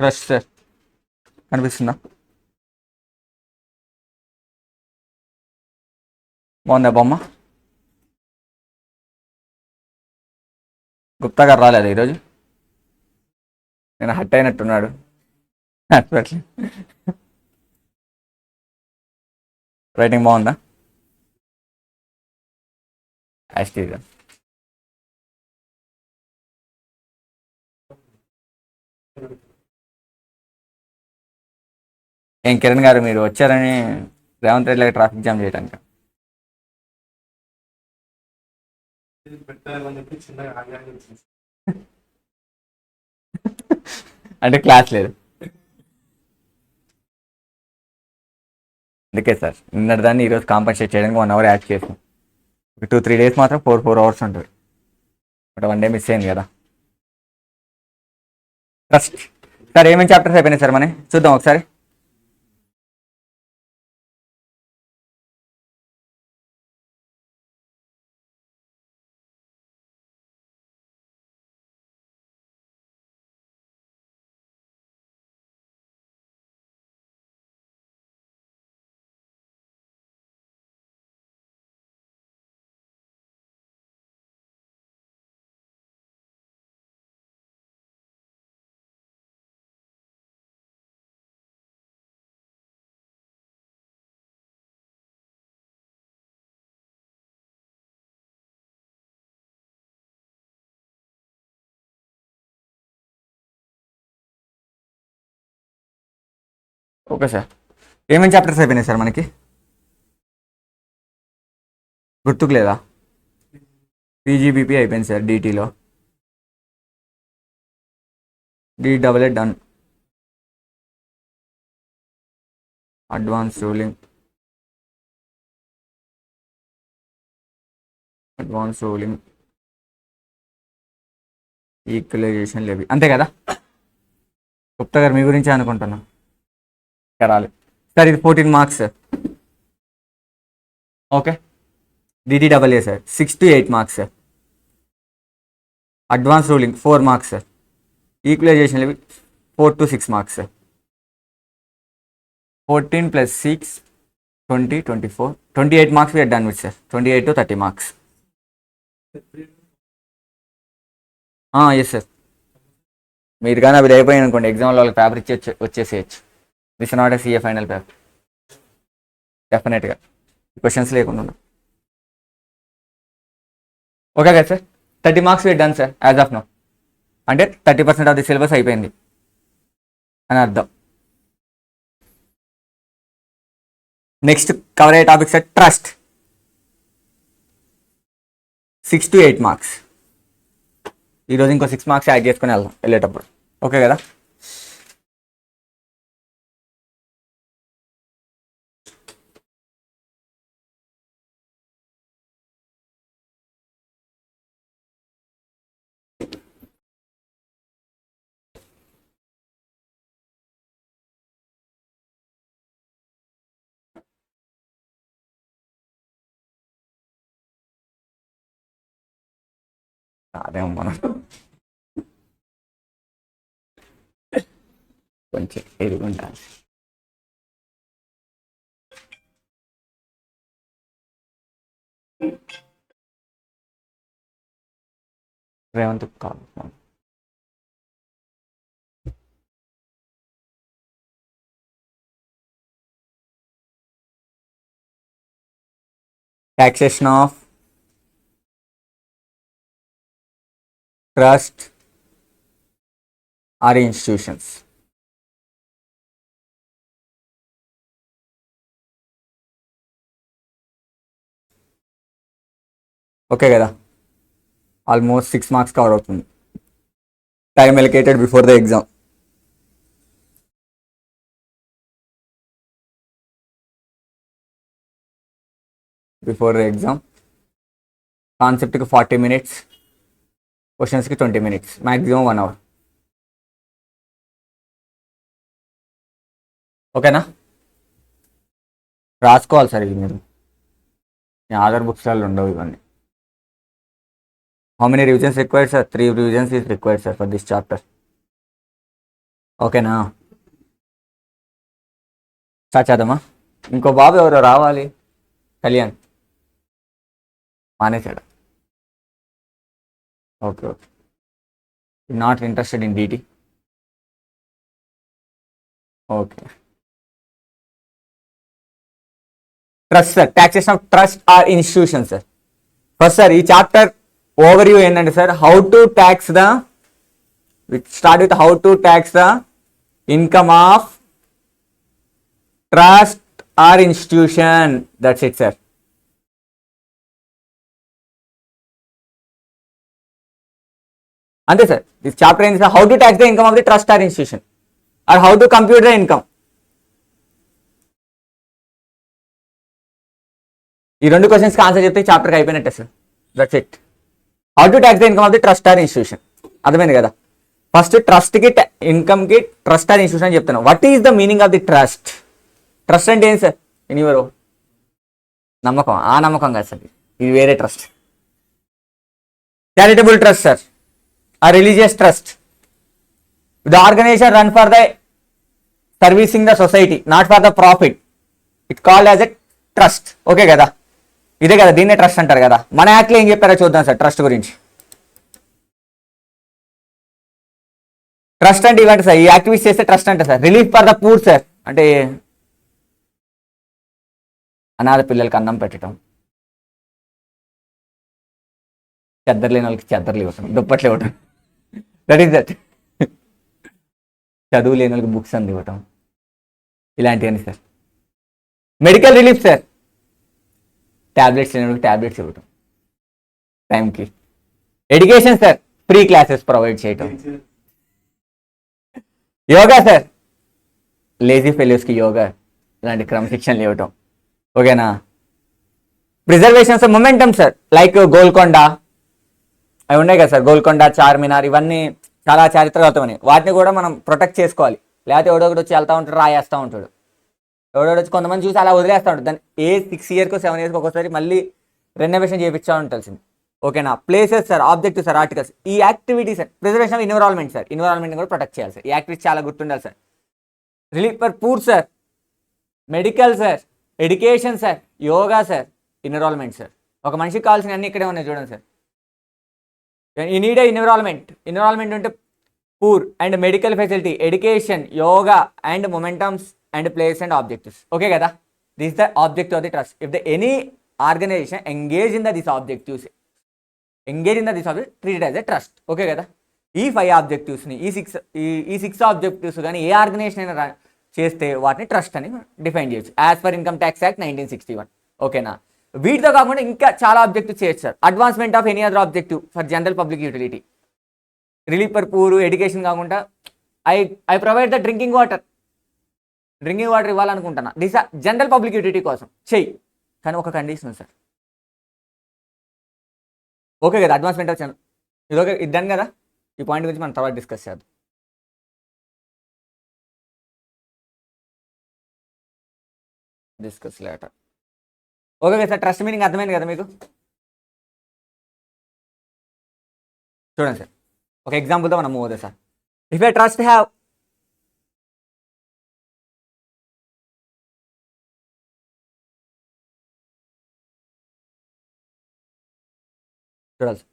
Rush sir కనిపిస్తుందా? బాగుందా బొమ్మ? గుప్తా గారు రాలేదు ఈరోజు. నేను హట్ అయినట్టున్నాడు హాస్పిటల్. రైటింగ్ బాగుందా? యాస్టీజ్. ఏం కిరణ్ గారు మీరు వచ్చారని రేవంత్ రెడ్డి ట్రాఫిక్ జామ్ చేయడానికి? అంటే క్లాస్ లేదు అందుకే సార్. నిన్నటి దాన్ని ఈరోజు కాంపన్సేట్ చేయడానికి 1 అవర్ యాడ్ చేసాం. ఒక 2-3 డేస్ మాత్రం 4 అవర్స్ ఉంటుంది. బట్ 1 డే మిస్ అయింది కదా. ఫస్ట్ సార్ ఏమేమి చాప్టర్స్ అయిపోయినాయి సార్? మనం చూద్దాం ఒకసారి. Okay sir. ఏమేమి చాప్టర్స్ అయిపోయినాయి సార్ మనకి? గుర్తుకు లేదా? పీజీబీపీ అయిపోయింది సార్ డీటీలో. DW done. Advance ruling, equalisation లేవి, అంతే కదా? గుప్తా గారు మీ గురించే అనుకుంటున్నా. రాలి సార్ ఇది 14 marks. Okay. DTW sir 6 to 8 marks sir. Advance ruling 4 marks sir. Equalisation levy 4 to 6 marks sir. 14 + 6 20 24 28 marks we are done with sir. 28 to 30 marks. Yes sir. మీరు కానీ అవి అయిపోయాయి అనుకోండి, ఎగ్జామ్లో వాళ్ళకి పేపర్ ఇచ్చి వచ్చేసేయచ్చు. This not a CA final paper. డెఫినెట్గా క్వశ్చన్స్ లేకుండా. ఓకే కదా sir? 30 marks we are done sir as of నో. అంటే 30% ఆఫ్ ది సిలబస్ అయిపోయింది అని అర్థం. నెక్స్ట్ కవర్ అయ్యే topic sir trust. 6 to 8 marks. ఈరోజు ఇంకో 6 మార్క్స్ యాడ్ చేసుకుని వెళ్దాం వెళ్ళేటప్పుడు. ఓకే కదా? అదేమో మనం కొంచెం ఎదుగుండాలి. Revanth call taxation of trust or institutions. Okay కదా? ఆల్మోస్ట్ 6 మార్క్స్ కవర్ అవుతుంది. Time allocated before the exam. కాన్సెప్ట్కి 40 minutes, క్వశ్చన్స్కి 20 minutes, మ్యాక్సిమం 1 hour. ఓకేనా, రాసుకోవాలి సార్ ఇది మీరు, మీ ఆధార్ బుక్స్లలో ఉండవు ఇవన్నీ. How many revisions required sir? 3 revisions is required sir for this chapter. ఓకేనా, స్టార్ట్ చేద్దామా? ఇంకో బాబు ఎవరో రావాలి, కళ్యాణ్ మానేశాడు. Okay okay, not interested in DT. Okay, trust sir, taxation of trust or institution sir. First sir ఈ చాప్టర్ ఓవర్ వ్యూ ఏంటంటే సార్, how to tax the, start with how to tax the income of trust or institution. That's it sir. అంతే sir, this chapter ఏంటి sir, how to tax the income of the trust or institution, or how to compute the income. ఈ 2 క్వశ్చన్స్కి answer చెప్తే చాప్టర్కి అయిపోయినట్టే సార్. That's it. How to tax the income of the trust or institution, అర్థమైంది కదా. ఫస్ట్ ట్రస్ట్కి ఇన్కమ్కి ట్రస్ట్ ఆర్ ఇన్స్టిట్యూషన్ చెప్తాను. What is the meaning of the trust? Trust అంటే ఏంటి సార్? ఇనివరు నమ్మకం, ఆ నమ్మకం కాదు సార్, ఇది వేరే ట్రస్ట్. చారిటబుల్ ట్రస్ట్ సార్, ఆ religious trust. The organisation run for the servicing the society, not for the profit, it called as a trust. Okay కదా, ఇదే కదా, దీన్నే ట్రస్ట్ అంటారు కదా. మన యాక్ట్లో ఏం చెప్పారో చూద్దాం సార్ ట్రస్ట్ గురించి. ట్రస్ట్ అంటే ఇవ్వండి సార్, ఈ యాక్టివిటీస్ చేస్తే ట్రస్ట్ అంటే sir. Relief for the poor sir, అంటే అనాథ పిల్లలకి అన్నం పెట్టడం, చెద్దరు లేని వాళ్ళకి చెద్దర్లు ఇవ్వటం, దుప్పట్లు ఇవ్వటం, దట్ ఈస్ దట్. చదువు లేని వాళ్ళకి బుక్స్ అంది ఇవ్వటం, ఇలాంటివన్నీ sir. Medical relief sir, tablets లేని వాళ్ళకి ట్యాబ్లెట్స్ ఇవ్వటం టైంకి. Education sir, free classes provide చేయటం. యోగా సార్, లేజీ ఫెలోస్కి యోగా, ఇలాంటి క్రమశిక్షణలు ఇవ్వటం. ఓకేనా. Preservation sir, momentum sir, like Golconda అవి ఉన్నాయి కదా సార్, గోల్కొండ, చార్మినార్, ఇవన్నీ చాలా చారిత్రాత్మకమని, వాటిని కూడా మనం ప్రొటెక్ట్ చేసుకోవాలి. లేకపోతే ఎవడొకటి వచ్చి వెళ్తూ ఉంటాడు, రాయేస్తూ ఉంటాడు, ఎవడోడు వచ్చి కొంతమంది చూసి అలా వదిలేస్తూ ఉంటాడు. దాన్ని 6 ఇయర్స్కో 7 ఇయర్స్కి ఒకసారి మళ్ళీ రెనోవేషన్ చేయించా ఉండాల్సింది. ఓకేనా. Places sir, objective sir, articles. ఈ activity sir, preservation of environment sir, environment కూడా ప్రొటెక్ట్ చేయాలి సార్. ఈ యాక్టివిటీ చాలా గుర్తుండాలి sir. Relief for poor sir, medical sir, education sir, yoga sir, environment sir. ఒక మనిషికి కావాల్సిన అన్ని ఇక్కడే ఉన్నాయి చూడండి సార్. ఈ నీడ్ ఎన్విరాన్మెంట్, ఎన్విరాన్మెంట్ అంటే poor and medical facility, education, yoga and momentums and place and objectives. Okay కదా, this the objective of the trust. If the any organisation engage in the this objectives, engage in the this object, treated as a trust. Okay కదా. ఈ 5 ఆబ్జెక్టివ్స్ని, ఈ 6 objectives కానీ ఏ organisation అయినా చేస్తే వాటిని trust అని define చేయొచ్చు as per income tax act 1961. ఓకేనా. వీటితో కాకుండా ఇంకా చాలా ఆబ్జెక్టివ్ చేయొచ్చు sir. Advancement of any other objective for general public utility. Relief for poor, education కాకుండా I provide the drinking water ఇవ్వాలనుకుంటున్నా, దిస్ జనరల్ పబ్లిక్ యూటిలిటీ కోసం చెయ్యి, కానీ ఒక కండిషన్ సార్. ఓకే కదా, అడ్వాన్స్మెంట్ ఆఫ్ ఇది ఓకే, ఇద్దాను కదా. ఈ పాయింట్ గురించి మనం తర్వాత డిస్కస్ చేద్దాం. Discuss later. ఓకే కదా సార్, ట్రస్ట్ మీనింగ్ అర్థమైంది కదా మీకు. చూడండి సార్, ఒక ఎగ్జాంపుల్తో మనం మూవ్ అవుతుంది sir. If a trust have చూడాలి sir.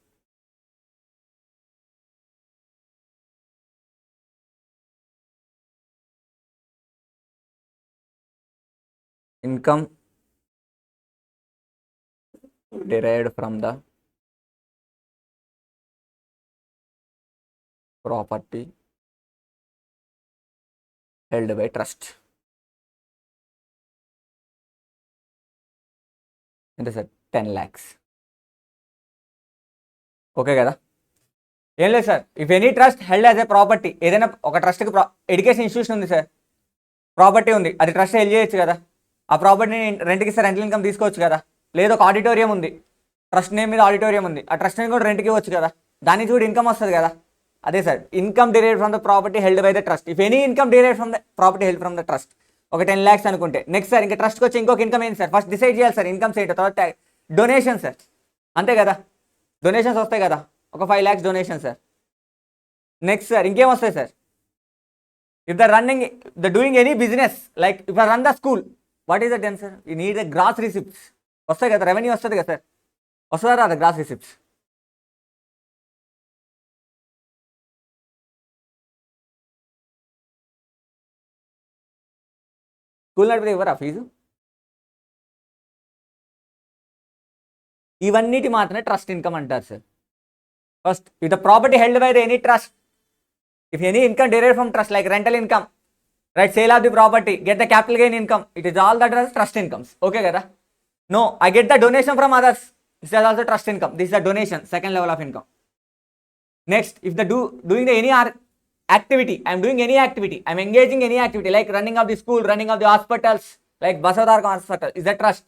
Income derived from the property held by trust. అంటే సార్ 10 lakhs. ఓకే కదా. ఏం లేదు sir, if any trust held as a property, ఏదైనా ఒక ట్రస్ట్కి ఎడ్యుకేషన్ ఇన్స్టిట్యూషన్ ఉంది సార్, ప్రాపర్టీ ఉంది, అది ట్రస్ట్ హెల్డ్ చేయొచ్చు కదా. ఆ ప్రాపర్టీని రెంట్కి ఇస్తే రెంటల్ ఇన్కమ్ తీసుకోవచ్చు కదా. లేదా ఒక ఆడిటోరియం ఉంది, ట్రస్ట్ నేమ్ మీద ఆడిటోరియం ఉంది, ఆ ట్రస్ట్ నేమ్ కూడా రెంట్కి ఇవ్వచ్చు కదా, దాని నుంచి కూడా ఇన్కమ్ వస్తుంది కదా. అదే sir, income derived from the property held by the trust. If any income derived from the property held from the trust. ఒక 10 lakhs అనుకుంటే. నెక్స్ట్ సార్ ఇంకా ట్రస్ట్కి వచ్చి ఇంకొక ఇన్కమ్ ఏంటి సార్, ఫస్ట్ డిసైడ్ చేయాలి సార్ ఇన్కమ్స్ ఏంటో, తర్వాత డొనేషన్ సార్, అంతే కదా, డొనేషన్స్ వస్తాయి కదా, ఒక 5 lakhs donation sir. Next sir ఇంకేం వస్తాయి సార్, if the doing any business like if run the school, what is that then sir, you need the gross receipts, వస్తాయి కదా, రెవెన్యూ వస్తుంది కదా సార్, వస్తుందా రాదా గ్రాస్ రిసిప్ట్స్? స్కూల్ నడిపితే ఇవ్వరా ఫీజు? ఇవన్నిటి మాత్రమే ట్రస్ట్ ఇన్కమ్ అంటారు sir. First if the property held by the any trust, if any income derived from trust like rental income, right, sale of the property, get the capital gain income, it is all that as trust incomes. Okay kada? No, I get the donation from others, this is also trust income, this is a donation, second level of income. Next, if the doing the any activity, I am doing any activity, I am engaging any activity like running of the school, running of the hospitals like Basavadar hospital, is that trust?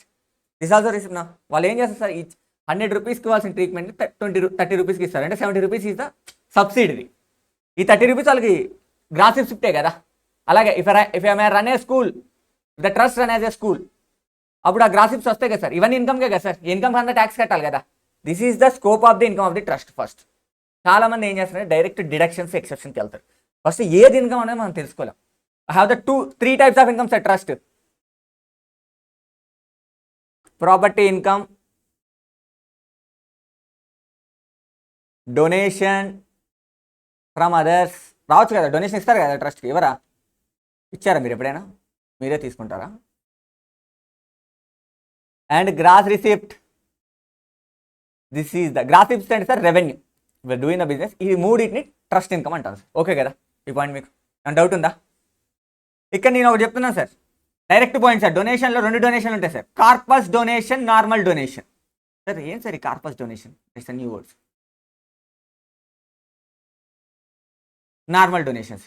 This also receipt now. వాళ్ళు ఏం చేస్తారు sir, ఈ 100 రూపీస్కి ఇవ్వాల్సిన treatment 30 రూపీస్కి ఇస్తారు, అంటే 70 rupees is the subsidy. ఈ 30 రూపీస్ వాళ్ళకి గ్రాస్ రిసిప్టే కదా. అలాగే if I may run A school, the trust run as a school, అప్పుడు ఆ గ్రాస్ రిసిప్ట్స్ వస్తాయి కదా సార్, ఇవన్నీ ఇన్కమ్కే కదా సార్, ఇన్కమ్ కన్నా ట్యాక్స్ కట్టాలి కదా. This is the scope of the income of the trust. First చాలా మంది ఏం చేస్తారంటే డైరెక్ట్ డిడక్షన్స్ ఎక్సెప్షన్కి వెళ్తారు. ఫస్ట్ ఏది ఇన్కమ్ అనేది మనం తెలుసుకోలేం. I have the 3 types of income sir trust. Property income, donation from others, రావచ్చు కదా, డొనేషన్ ఇస్తారు కదా ట్రస్ట్కి, ఇవ్వరా? ఇచ్చారా మీరు ఎప్పుడైనా? మీరే తీసుకుంటారా? And gross receipt, this is the gross receipt అంటే sir revenue, we are doing the business. ఈ మూడింటిని ట్రస్ట్ ఇన్కమ్ అంటారు. ఓకే కదా, ఈ పాయింట్ మీకు ఏమైనా డౌట్ ఉందా? ఇక్కడ నేను ఒకటి చెప్తున్నాను సార్, డైరెక్ట్ పాయింట్ సార్. డొనేషన్లో 2 డొనేషన్లు ఉంటాయి సార్, corpus donation, normal donation. Sir ఏం సార్ ఈ corpus donation? It's new words. Normal donations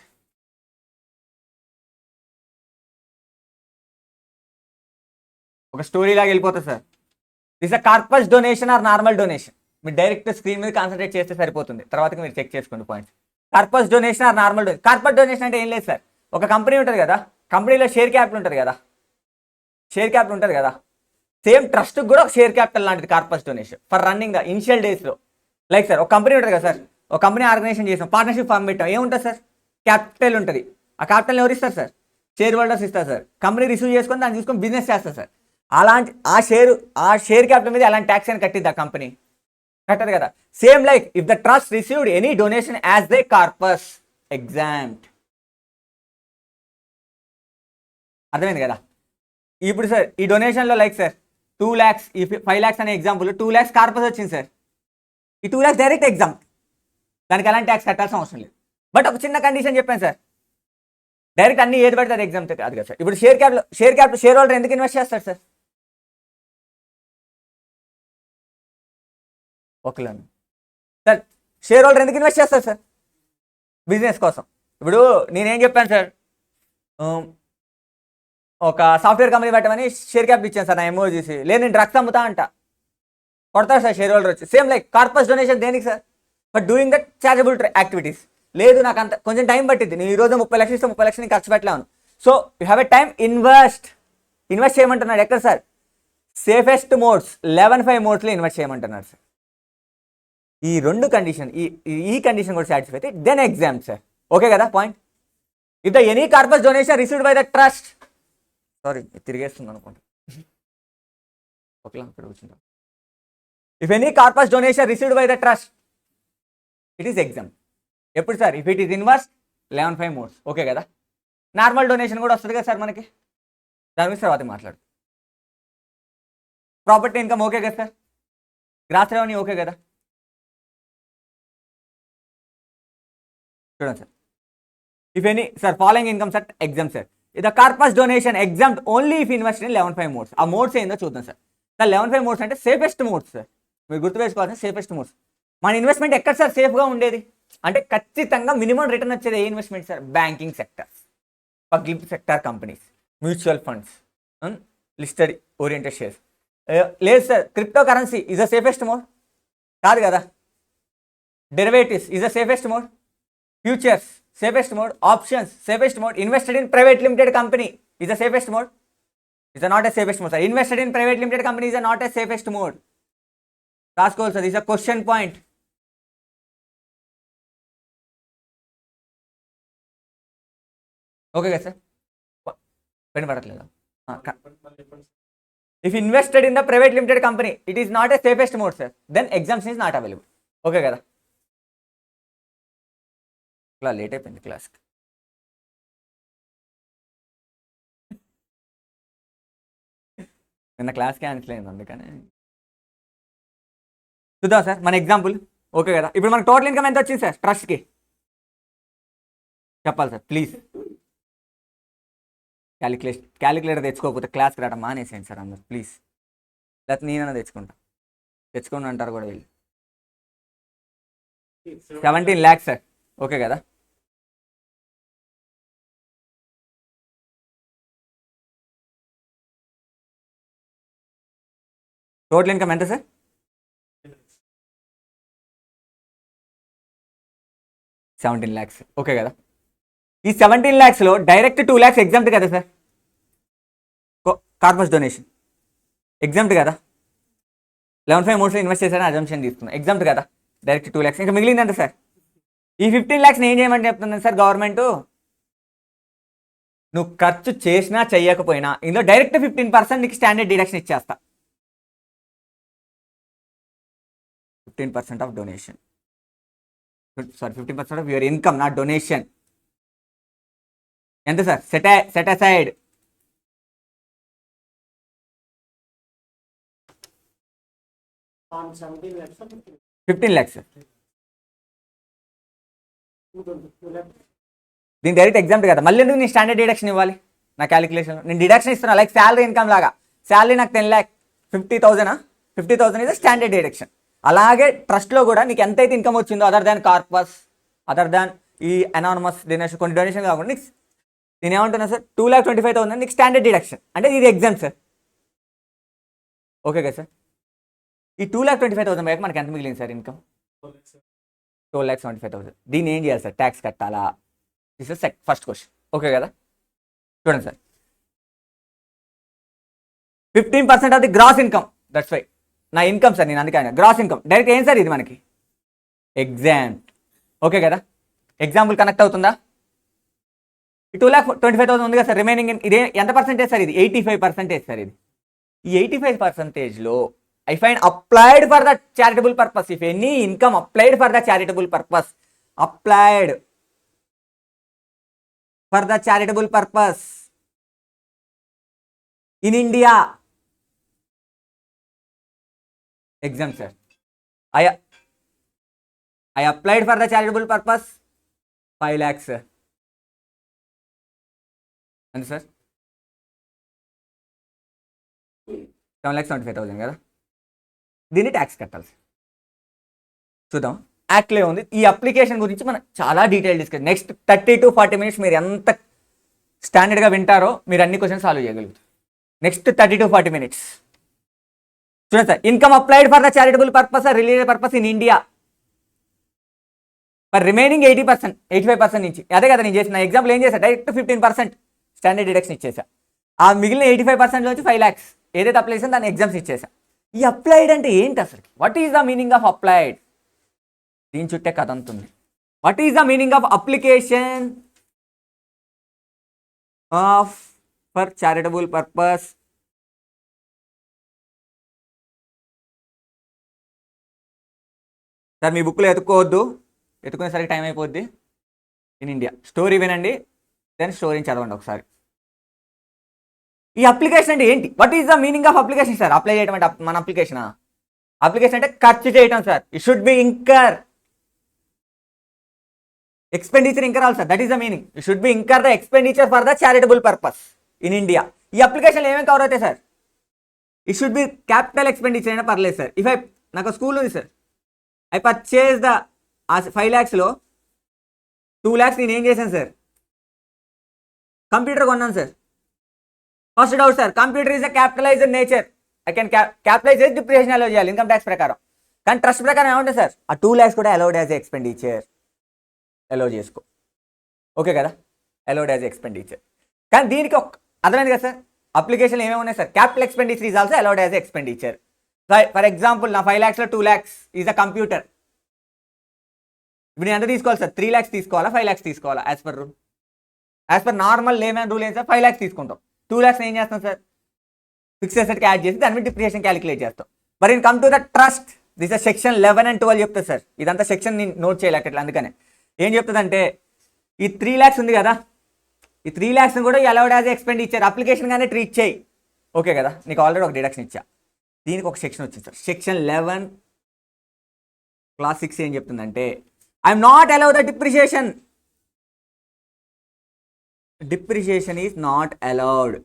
ఒక స్టోరీ లాగా వెళ్ళిపోతుంది సార్. This a corpus donation or normal donation. మీరు డైరెక్ట్ స్క్రీన్ మీద కాన్సన్ట్రేట్ చేస్తే సరిపోతుంది, తర్వాతకి మీరు చెక్ చేసుకోండి points. Corpus donation or normal donation. Corpus donation అంటే ఏం లేదు సార్, ఒక కంపెనీ ఉంటుంది కదా, కంపెనీలో షేర్ క్యాపిటల్ ఉంటుంది కదా, షేర్ క్యాపిటల్ ఉంటుంది కదా, సేమ్ ట్రస్ట్కి కూడా ఒక షేర్ క్యాపిటల్ లాంటిది corpus donation for running the initial డేస్లో. లైక్ సార్ ఒక కంపెనీ ఉంటుంది కదా సార్, ఒక కంపెనీ ఆర్గనైజేషన్ చేసాం, పార్ట్నర్షిప్ ఫామ్ పెట్టాం, ఏముంటుంది సార్, క్యాపిటల్ ఉంటుంది. ఆ క్యాపిటల్ ఎవరు ఇస్తారు సార్? షేర్ హోల్డర్స్ ఇస్తారు సార్. కంపెనీ రిసీవ్ చేసుకొని దాన్ని తీసుకొని బిజినెస్ చేస్తారు సార్. అలాంటి ఆ షేర్ క్యాపిటల్ మీద అలాంటి ట్యాక్స్ అని కట్టిద్ది ఆ కంపెనీ, కట్టదు కదా. Same like if the trust received any donation as they corpus exempted. అర్థమైంది కదా. ఇప్పుడు సార్ ఈ డొనేషన్లో లైక్ సార్ 2 lakhs, ఈ 5 lakhs అనే ఎగ్జాంపుల్, 2 lakhs కార్పస్ వచ్చింది సార్, ఈ 2 lakhs డైరెక్ట్ ఎగ్జామ్, దానికి ఎలాంటి ట్యాక్స్ కట్టాల్సిన అవసరం లేదు. బట్ ఒక చిన్న కండిషన్ చెప్పాను సార్, డైరెక్ట్ అన్ని ఏది పడితే అది ఎగ్జామ్ కాదు కదా సార్. ఇప్పుడు షేర్ హోల్డర్ ఎందుకు ఇన్వెస్ట్ చేస్తారు sir? Okay sir, share holder ఎందుకు ఇన్వెస్ట్ చేస్తారు సార్? బిజినెస్ కోసం. ఇప్పుడు నేనేం చెప్పాను సార్, ఒక సాఫ్ట్వేర్ కంపెనీ పెట్టమని షేర్ క్యాపిటల్ ఇచ్చాను సార్, నా ఎంఓ చూసి, లేదు నేను డ్రగ్స్ అమ్ముతా అంట, కొడతారు సార్ షేర్ హోల్డర్ వచ్చి. సేమ్ లైక్ కార్పస్ డొనేషన్ దేనికి sir? But doing that charitable activities. లేదు నాకు అంత కొంచెం టైం పట్టింది, నేను ఈరోజు 30 లక్షలు ఇస్తే 30 లక్షలు ఖర్చు పెట్టలేను. So you have a time, invest చేయమంటున్నాడు. ఎక్కడ సార్? సేఫెస్ట్ మోడ్స్ 11(5) మోడ్స్లో ఇన్వెస్ట్ చేయమంటున్నాడు సార్. ఈ 2 కండిషన్, ఈ కండిషన్ కూడా సాటిస్ఫై అయితే దెన్ ఎగ్జామ్ సార్. ఓకే కదా point. If the any corpus donation received by the trust, sorry తిరిగేస్తుంది అనుకుంటా, ఓకే ఇక్కడ కూర్చుంటాం. If any corpus donation received by the trust, it is exempt. ఎప్పుడు sir? If it is inverse 11(5) modes. Okay కదా. Normal donation కూడా వస్తుంది కదా sir మనకి, దాని గురించి తర్వాత మాట్లాడు. ప్రాపర్టీ ఇన్కమ్ ఓకే కదా సార్, గ్రాస్ రెవెన్యూ ఓకే కదా. చూడండి sir, if any sir following income sir exempt sir. ఇది corpus donation exempt only if invest in 11(5) modes. ఆ మోడ్స్ ఏందో చూద్దాం సార్. 11(5) మోడ్స్ అంటే సేఫెస్ట్ మోడ్స్ సార్, మీరు గుర్తుపెట్టుకోవాల్సిన సేఫెస్ట్ మోడ్స్. మన ఇన్వెస్ట్మెంట్ ఎక్కడ సార్ సేఫ్గా ఉండేది అంటే ఖచ్చితంగా మినిమం రిటర్న్ వచ్చేది ఏ investment sir? Banking sectors, public sector companies, mutual funds, listed oriented shares. లేదు sir crypto currency is the safest mode, కాదు కదా. Derivatives is the safest mode, futures safest mode, options safest mode, invested in private limited company is the safest mode, is not a safest mode sir. Invested in private limited company is not a safest mode. రాసుకోవాలి sir, is a question point. Okay కదా sir, pen పడట్లేదా? If invested in the private limited company it is not a safest mode sir, then exemption is not available. Okay కదా, ఇలా late అయిపోయింది క్లాస్కి. నిన్న class cancel అయింది అందుకని. చూద్దాం సార్ మన ఎగ్జాంపుల్. ఓకే కదా, ఇప్పుడు మనకు టోటల్ ఇన్కమ్ ఎంత వచ్చింది సార్ ట్రస్ట్కి చెప్పాలి సార్ ప్లీజ్. క్యాలిక్యులేటర్ తెచ్చుకోకపోతే క్లాస్కి రావడం మానేసేయండి సార్ అందరు ప్లీజ్. లేకపోతే నేనైనా తెచ్చుకోండి అంటారు కూడా వీళ్ళు. 17 lakhs సార్. ఓకే కదా, టోటల్ ఇన్కమ్ ఎంత సార్? 17 lakhs. ఓకే కదా, ఈ 17 lakhsలో డైరెక్ట్ 2 lakhs ఎగ్జామ్ట్ కదా సార్, కార్పస్ డొనేషన్ ఎగ్జామ్ట్ కదా. 11.5 మోడ్స్లో ఇన్వెస్ట్ చేశారని అజంప్షన్ తీసుకున్నాం, ఎగ్జామ్ట్ కదా. డైరెక్ట్ 2 lakhs, ఇంకా మిగిలింది ఎంత సార్? ఈ 15 lakhs ఏం చేయమని చెప్తున్నాను సార్ గవర్నమెంట్. నువ్వు ఖర్చు చేసినా చెయ్యకపోయినా ఇందులో డైరెక్ట్ 15% నీకు స్టాండర్డ్ డిడక్షన్ ఇచ్చేస్తా. 15% of donation, sorry 15% of your income, not donation. ఎంత sir? Set aside 15 lakhs sir. దీని డైరెక్ట్ ఎగ్జామ్ట్ కదా, మళ్ళీ ఎందుకు నేను స్టాండర్డ్ డిడక్షన్ ఇవ్వాలి నా క్యాలిక్యులేషన్లో? నేను డిడక్షన్ ఇస్తున్నా లైక్ శాలరీ ఇన్కమ్ లాగా. శాలరీ నాకు 10 lakh, 50,000 ఇస్ స్టాండర్డ్ డిడక్షన్. అలాగే ట్రస్ట్లో కూడా నీకు ఎంతైతే ఇన్కమ్ వచ్చిందో other than corpus, other than ఈ అనానమస్ డొనేషన్, కొన్ని డొనేషన్ కాకుండా నీకు నేను ఏమంటున్నా సార్ 2,25,000 నీకు స్టాండర్డ్ డిడక్షన్, అంటే ఇది ఎగ్జామ్ సార్. ఓకే కదా సార్, ఈ 2,25,000 బయట మనకి ఎంత మిగిలింది సార్ ఇన్కమ్? 12,75,000. దీన్ని ఏం చేయాలి సార్? ట్యాక్స్ కట్టాలా? This is first question. Okay కదా, చూడండి sir, 15% of the gross income, that's why నా ఇన్కమ్ సార్, నేను అందుకే గ్రాస్ ఇన్కమ్ డైరెక్ట్ ఏం సార్ ఇది మనకి ఎగ్జామ్. ఓకే కదా, ఎగ్జాంపుల్ కనెక్ట్ అవుతుందా? ఈ 2,25,000 ఉంది కదా సార్, రిమైనింగ్ ఇదే ఎంత పర్సెంటేజ్ సార్? ఇది 85% సార్. ఇది ఈ 85%లో I find applied for the charitable purpose. If any income applied for the charitable purpose, applied for the charitable purpose in India, exam sir. I applied for the charitable purpose 5 lakhs sir. And sir 7,75,000 కదా, దీన్ని tax కట్టాలి. చూద్దాం, యాక్ట్లో ఉంది. ఈ application గురించి మనం చాలా detail discuss, next 30 to 40 minutes మీరు ఎంత స్టాండర్డ్గా వింటారో మీరు అన్ని క్వశ్చన్స్ సాల్వ్ చేయగలుగుతారు. నెక్స్ట్ 30 to 40 minutes చూడండి sir. Income applied for the charitable purpose or religious purpose in India for remaining 80%, 85% నుంచి. అదే కదా నేను చేసిన ఎగ్జాంపుల్. ఏం చేశా? డైరెక్ట్ 15% స్టాండర్డ్ డిడక్షన్ ఇచ్చేసా. ఆ మిగిలిన 85% నుంచి 5 lakhs ఏదైతే అప్లై చేసాను దాన్ని ఎగ్జామ్స్ ఇచ్చేసా. ఈ అప్లైడ్ అంటే ఏంటి అసలు? What is the meaning of applied? దీని చుట్టే కథ అంతుంది. What is the meaning of application of for charitable purpose? Sir మీ బుక్లో ఎత్తుకోవద్దు, ఎత్తుకునేసరికి టైం అయిపోద్ది. ఇన్ ఇండియా స్టోరీ వినండి, దెన్ స్టోరీని చదవండి ఒకసారి. ఈ అప్లికేషన్ అంటే ఏంటి? What is the meaning of application sir? Apply చేయడం అంటే మన అప్లికేషనా? అప్లికేషన్ అంటే ఖర్చు చేయటం sir. It should be incur expenditure, incur also, that is the meaning. It should be incur the expenditure for the charitable purpose in India. ఈ అప్లికేషన్లో ఏమేమి కవర్ అవుతాయి sir? It should B capital expenditure అయినా పర్లేదు sir. If నాకు school ఉంది sir, I purchase the 5 lakhsలో 2 lakhs నేను ఏం చేశాను సార్? కంప్యూటర్ కొన్నాను sir. First doubt sir, computer is a capitalised nature. I can capitalise చేసి డిప్రిసియేషన్ అలౌ చేయాలి ఇన్కమ్ ట్యాక్స్ ప్రకారం. కానీ ట్రస్ట్ ప్రకారం ఏమంటుంది సార్? ఆ 2 lakhs కూడా అలౌడ్ యాజ్ ఎక్స్పెండిచర్, అలౌ చేసుకో. ఓకే కదా, అలౌడ్ యాజ్ ఎక్స్పెండిచర్. కానీ దీనికి అర్థమైంది కదా సార్. అప్లికేషన్ ఏమేమి ఉన్నాయి sir, capital expenditure is also allowed as expenditure. For example నా 5 lakhs లో 2 lakhs ఈజ్ అ కంప్యూటర్. ఇప్పుడు నేను ఎంత తీసుకోవాలి సార్, 3 lakhs తీసుకోవాలా 5 lakhs తీసుకోవాలా? As per rule, as per normal layman rule ఏం సార్, 5 lakhs తీసుకుంటాం. 2 lakhs ఏం చేస్తాం సార్, ఫిక్స్డ్ అసెట్కి యాడ్ చేసి దాని మీద డిప్రిసియేషన్ క్యాలిక్యులేట్ చేస్తాం. మరి in come to the trust, this is section 11 and 12 చెప్తుంది సార్. ఇదంతా సెక్షన్ నేను నోట్ చేయలేకట్లా, అందుకనే ఏం చెప్తుందంటే ఈ 3 lakhs ఉంది కదా, ఈ 3 lakhs కూడా అలౌడ్ యాజ్ ఎక్స్పెండిచర్, అప్లికేషన్ గానే ట్రీట్ చేయి. ఓకే కదా, నీకు ఆల్రెడీ ఒక డిడక్షన్ ఇచ్చా. దీనికి ఒక సెక్షన్ వచ్చింది సార్, సెక్షన్ 11 clause 6 ఏం చెప్తుందంటే I'm not allow the depreciation. Depreciation is not allowed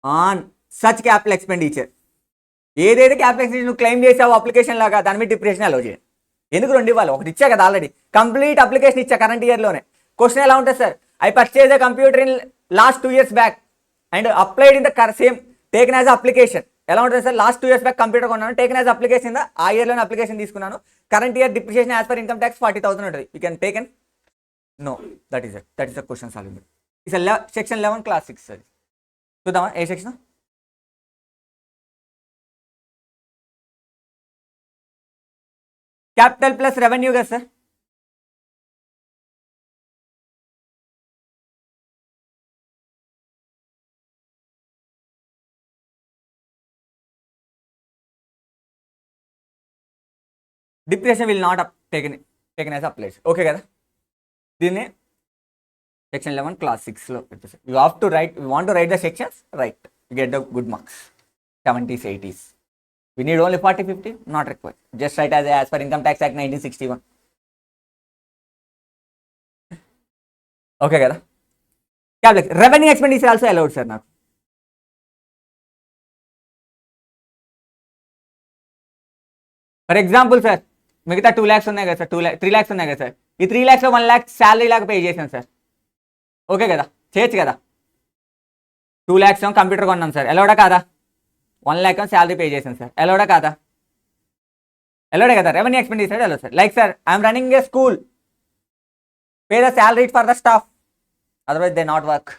on such capital expenditure. ఏదైతే క్యాపిటల్ ఎక్స్పెండిచర్ నువ్వు క్లెయిమ్ చేసావో అప్లికేషన్ లాగా దాని మీద డిప్రిసియేషన్ అలౌ చేయండి. ఎందుకు 2 ఇవ్వాలి, ఒకటి ఇచ్చా కదా ఆల్రెడీ, కంప్లీట్ అప్లికేషన్ ఇచ్చా కరెంట్ ఇయర్లోనే. క్వశ్చన్ ఎలా ఉంటుంది sir, I purchase the computer in last 2 years back and applied in the same taken as application. ఎలా ఉంటుంది sir, last 2 years back computer కొన్నాను, టేకన్ యాజ్ అప్లికేషన్ ఆ ఇయర్లోనే అప్లికేషన్ తీసుకున్నాను, current year depreciation as per income tax 40,000 ఉంటుంది. You can taken no, that is the question solving. It's section 11 clause 6 sir. చూద్దామా ఏ section, capital plus revenue కదా sir. Depreciation will not taken as applied. Okay కదా, దీన్ని section 11 clause 6లో పెట్టేసి you have to right, you want to right the sections, right, you get the good marks, 70s 80s. We need only 40 50, not required. Just write as per Income Tax Act 1961. Okay కదా, capital revenue expenditure also allowed sir. నాకు for example sir మిగతా 2 lakhs ఉన్నాయి కదా sir, 3 lakhs ఉన్నాయి కదా sir, ఈ 3 lakhsలో 1 lakh salary లాగా pay చేశాను సార్. ఓకే కదా, చేయొచ్చు కదా. 2 lakhs కంప్యూటర్ కొన్నాను సార్, అలౌడా కాదా? 1 lakh శాలరీ పే చేశాను సార్, అలౌడా కాదా? అలౌడే కదా, revenue expenditure allowed sir. Like sir I'm running A school, pay the salary for the staff, otherwise they not work.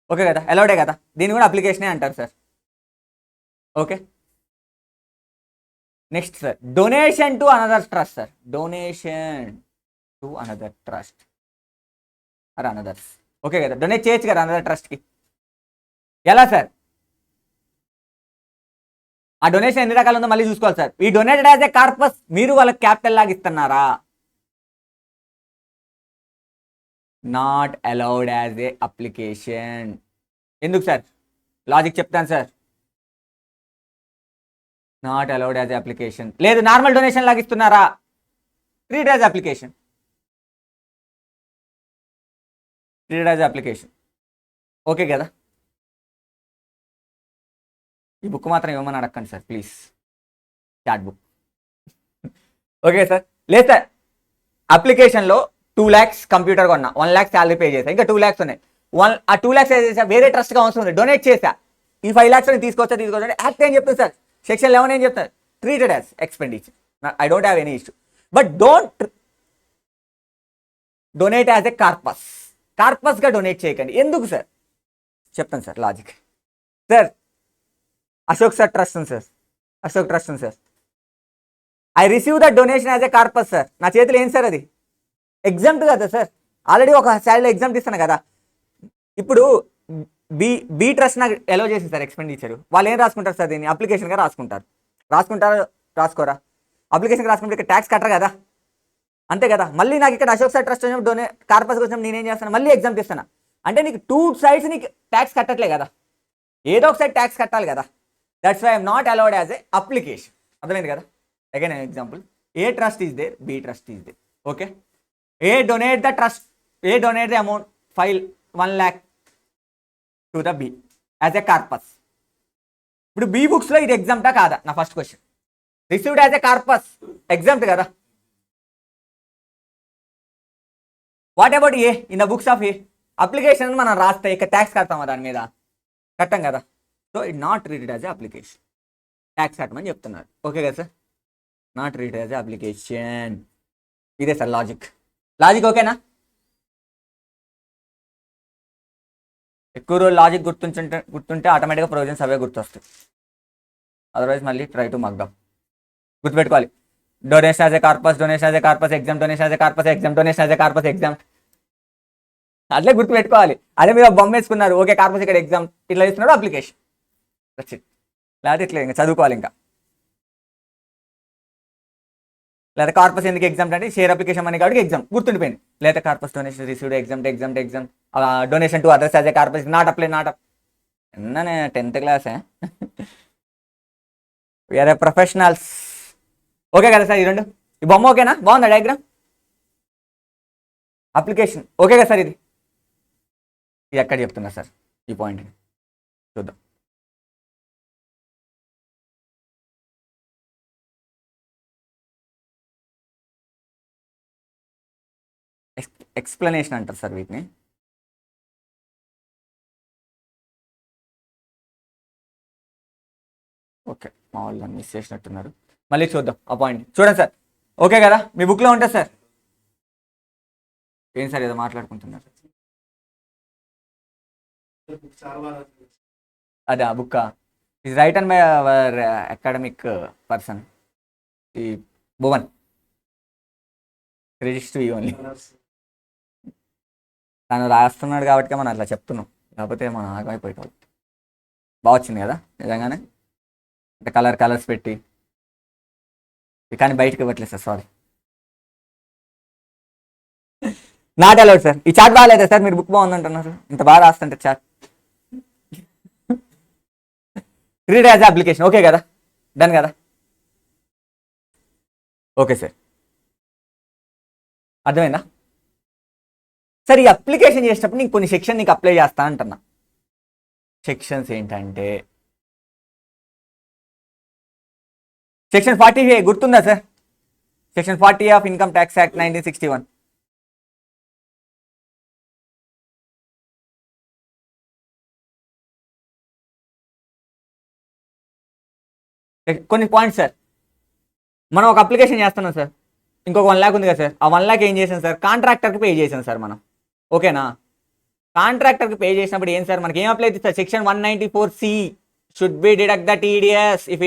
Okay కదా, అలౌడే కదా, దీన్ని కూడా అప్లికేషనే అంటారు sir. Okay, next sir, donation to another trust sir. Donation to another trust or anothers. Okay కదా, donate చేయొచ్చు కదా another ట్రస్ట్కి. ఎలా sir, ఆ డొనేషన్ ఎన్ని రకాలు ఉందో మళ్ళీ చూసుకోవాలి సార్. ఈ డొనేటెడ్ యాజ్ ఏ కార్పస్, మీరు వాళ్ళకి క్యాపిటల్ లాగా ఇస్తున్నారా? Not allowed as a application. ఎందుకు సార్, లాజిక్ చెప్తాను sir. Not allowed as a application. లేదు నార్మల్ డొనేషన్ లాగా ఇస్తున్నారా, treat as application, treat as application. Okay కదా, ఈ బుక్ మాత్రం ఇవ్వమని అడగండి sir please, chat book. Okay sir, లేదు సార్ అప్లికేషన్లో 2 lakhs కంప్యూటర్ కొన్నా, 1 lakh శాలరీ పే చేసా, ఇంకా 2 lakhs ఉన్నాయి. ఆ 2 lakhs చేసా వేరే ట్రస్ట్గా అవసరం ఉంది, డొనేట్ చేసా, ఈ 5 lakhs తీసుకోవచ్చా యాక్ట్ ఏం చెప్తుంది సార్, సెక్షన్ 11 ఏం చెప్తారు, treated as expenditure. I don't have any issue, but don't donate as a corpus. కార్పస్గా డొనేట్ చేయకండి. ఎందుకు సార్ చెప్తాను sir logic. Sir Ashok sir trust ఉంది సార్, అశోక్ ట్రస్ట్ ఉంది sir, I receive the donation as a corpus sir. నా చేతిలో ఏం sir అది, ఎగ్జామ్ట్ కదా సార్, ఆల్రెడీ ఒక శాలరీలో ఎగ్జామ్ట్ ఇస్తాను కదా. ఇప్పుడు బి ట్రస్ట్ నాకు అలౌ చేసింది సార్ ఎక్స్పెండిచర్, వాళ్ళు ఏం రాసుకుంటారు సార్, దీన్ని అప్లికేషన్గా రాసుకోరా? అప్లికేషన్గా రాసుకుంటే ఇక్కడ ట్యాక్స్ కట్టరు కదా, అంతే కదా. మళ్ళీ నాకు ఇక్కడ అశోక్ సార్ ట్రస్ట్ వచ్చినప్పుడు కార్పస్కి వచ్చినప్పుడు నేనేం చేస్తాను, మళ్ళీ ఎగ్జామ్ట్ ఇస్తాను. అంటే నీకు 2 sides నీకు ట్యాక్స్ కట్టట్లే కదా, ఏదో ఒక సైడ్ ట్యాక్స్ కట్టాలి కదా. That's why I'm not allowed as a application. అర్థమైంది కదా. Again example, A trust is there, B trust is there. Okay, A donate the amount 1 lakh to the B as a corpus. ఇప్పుడు B బుక్స్లో ఇది ఎగ్జామ్టా కాదా, నా first question. Received as a corpus exempt కదా. What about A, in the books of A application మనం రాస్తే ఇక్కడ ట్యాక్స్ కడతామా, దాని మీద కట్టం కదా. So it not treated as a application, tax కట్టమని చెప్తున్నారు. ఓకే కదా sir, not treated as a application. ఇదే సార్ లాజిక్ ఓకేనా? ఎక్కువ రోజులు లాజిక్ గుర్తుంటే ఆటోమేటిక్గా ప్రొవిజన్స్ అవే గుర్తొస్తాయి. అదర్వైజ్ మళ్ళీ ట్రై టు మగ్గం. గుర్తుపెట్టుకోవాలి. Donation as a corpus, donation as a corpus exam, donation as a corpus exam, donation as a corpus exam. అట్లే గుర్తుపెట్టుకోవాలి. అదే మీరు బొమ్మ వేసుకున్నారు, ఓకే కార్పస్ ఇక్కడ ఎగ్జామ్, ఇట్లా ఇస్తున్నాడు అప్లికేషన్. That's it. లేకపోతే ఇట్లా ఇంకా చదువుకోవాలి. ఇంకా లేదా కార్పస్ ఎందుకు ఎగ్జామ్ అంటే షేర్ అప్లికేషన్ అని కాబట్టి ఎగ్జామ్ గుర్తుండిపోయింది. లేదా corpus donation received exempt donation to others as a corpus not apply ఎన్ననే 10th క్లాసే. We are a professionals. ఓకే కదా సార్? ఈ రెండు, ఈ బొమ్మ ఓకేనా? బాగుందా డయాగ్రామ్? అప్లికేషన్ ఓకే కదా సార్? ఇది ఎక్కడ చెప్తున్నా సార్ ఈ పాయింట్ని చూద్దాం. ఎక్స్ప్లెనేషన్ అంటారు సార్ వీటిని. ఓకే, మా వాళ్ళు మిస్ చేసినట్టున్నారు. మళ్ళీ చూద్దాం ఆ పాయింట్. చూడండి సార్, ఓకే కదా? మీ బుక్లో ఉంటుంది సార్. ఏం సార్ ఏదో మాట్లాడుకుంటున్నారు? అదే ఆ book is written by our academic person, ఈ Bhuvan. Credits to you only. తను రాస్తున్నాడు కాబట్టి మనం అట్లా చెప్తున్నాం, లేకపోతే మనం ఆగమైపోతాం. బాగా వచ్చింది కదా నిజంగానే, అంటే కలర్స్ పెట్టి. కానీ బయటకు ఇవ్వట్లేదు sir, sorry. Not allowed sir. ఈ చాట్ బాగాలేదా సార్? మీరు బుక్ బాగుందంటున్నారు, ఇంత బాగా రాస్తుంటే chart. Read as application okay కదా? డన్ కదా? ఓకే సార్, అర్థమైందా సార్? ఈ అప్లికేషన్ చేసేటప్పుడు నీకు కొన్ని సెక్షన్ నీకు అప్లై చేస్తా అంటున్నా. సెక్షన్స్ ఏంటంటే సెక్షన్ 40 గుర్తుందా sir? Section 40 of income tax act 1961. కొన్ని పాయింట్స్ సార్. మనం ఒక అప్లికేషన్ చేస్తున్నాం సార్, ఇంకొక 1 lakh ఉంది కదా సార్, ఆ 1 lakh ఏం చేసాం సార్? కాంట్రాక్టర్కి పే చేసాం సార్ మనం, ఓకేనా? కాంట్రాక్టర్కి పే చేసినప్పుడు ఏం సార్ మనకి ఏం అప్లై అవుతుంది sir? Section 194C should be deduct the TDS if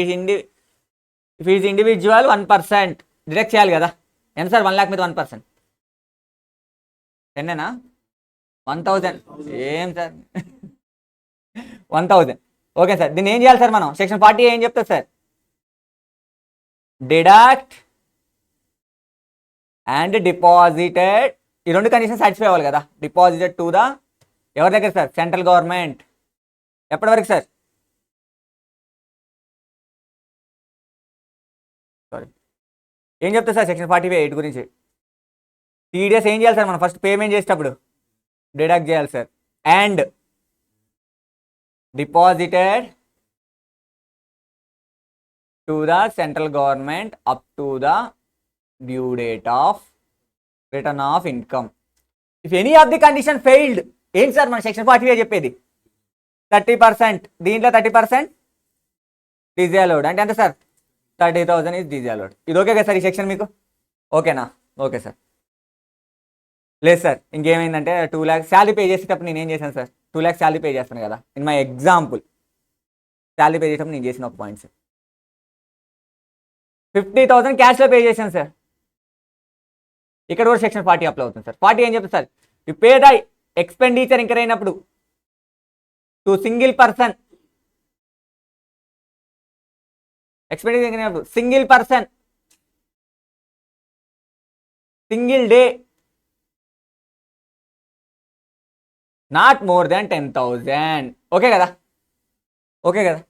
is individual 1%. Deduct చేయాలి కదా? ఎంత సార్ 1 lakh మీద 1%? 10ఏనా? 1000. ఏం సార్ 1000. ఓకే సార్, దీన్ని ఏం చేయాలి సార్ మనం? సెక్షన్ 40 ఏం చెప్తుంది సార్? డిడక్ట్ అండ్ డిపాజిటెడ్, ఈ రెండు కండిషన్ సాటిస్ఫై అవ్వాలి కదా? డిపాజిటెడ్ టు ద ఎవరి దగ్గర సార్? Central government. ఎప్పటి వరకు సార్? సారీ, ఏం చెప్తారు సార్ సెక్షన్ 48 గురించి? టీడీఎస్ ఏం చేయాలి సార్ మనం ఫస్ట్ పేమెంట్ చేసేటప్పుడు? డిడక్ట్ చేయాలి sir. And deposited to the central government up to the due date of return of income. If any of the condition failed, ఏంటి sir మన సెక్షన్ 48 చెప్పేది? 30%. దీంట్లో 30% డిజాలౌడ్ అంటే ఎంత సార్? 30,000 ఈజ్ డిజాలౌడ్. ఇది ఓకే కదా సార్ ఈ సెక్షన్ మీకు? ఓకేనా? Okay sir. లేదు సార్, ఇంకేమైందంటే 2 lakhs శాలరీ పే చేసేటప్పుడు నేను ఏం చేశాను సార్? 2 lakhs శాలరీ పే చేస్తాను కదా, in my example. Salary pay చేసేటప్పుడు నేను చేసిన ఒక పాయింట్ సార్, 50,000 క్యాష్లో పే చేశాను సార్. ఇక్కడ కూడా సెక్షన్ 40 అప్లై అవుతుంది సార్. 40 ఏం చెప్తుంది sir? You pay the expenditure incur అయినప్పుడు to single person, expenditure incur అయినప్పుడు single person, single day, not more than 10,000. Okay కదా? ఓకే కదా?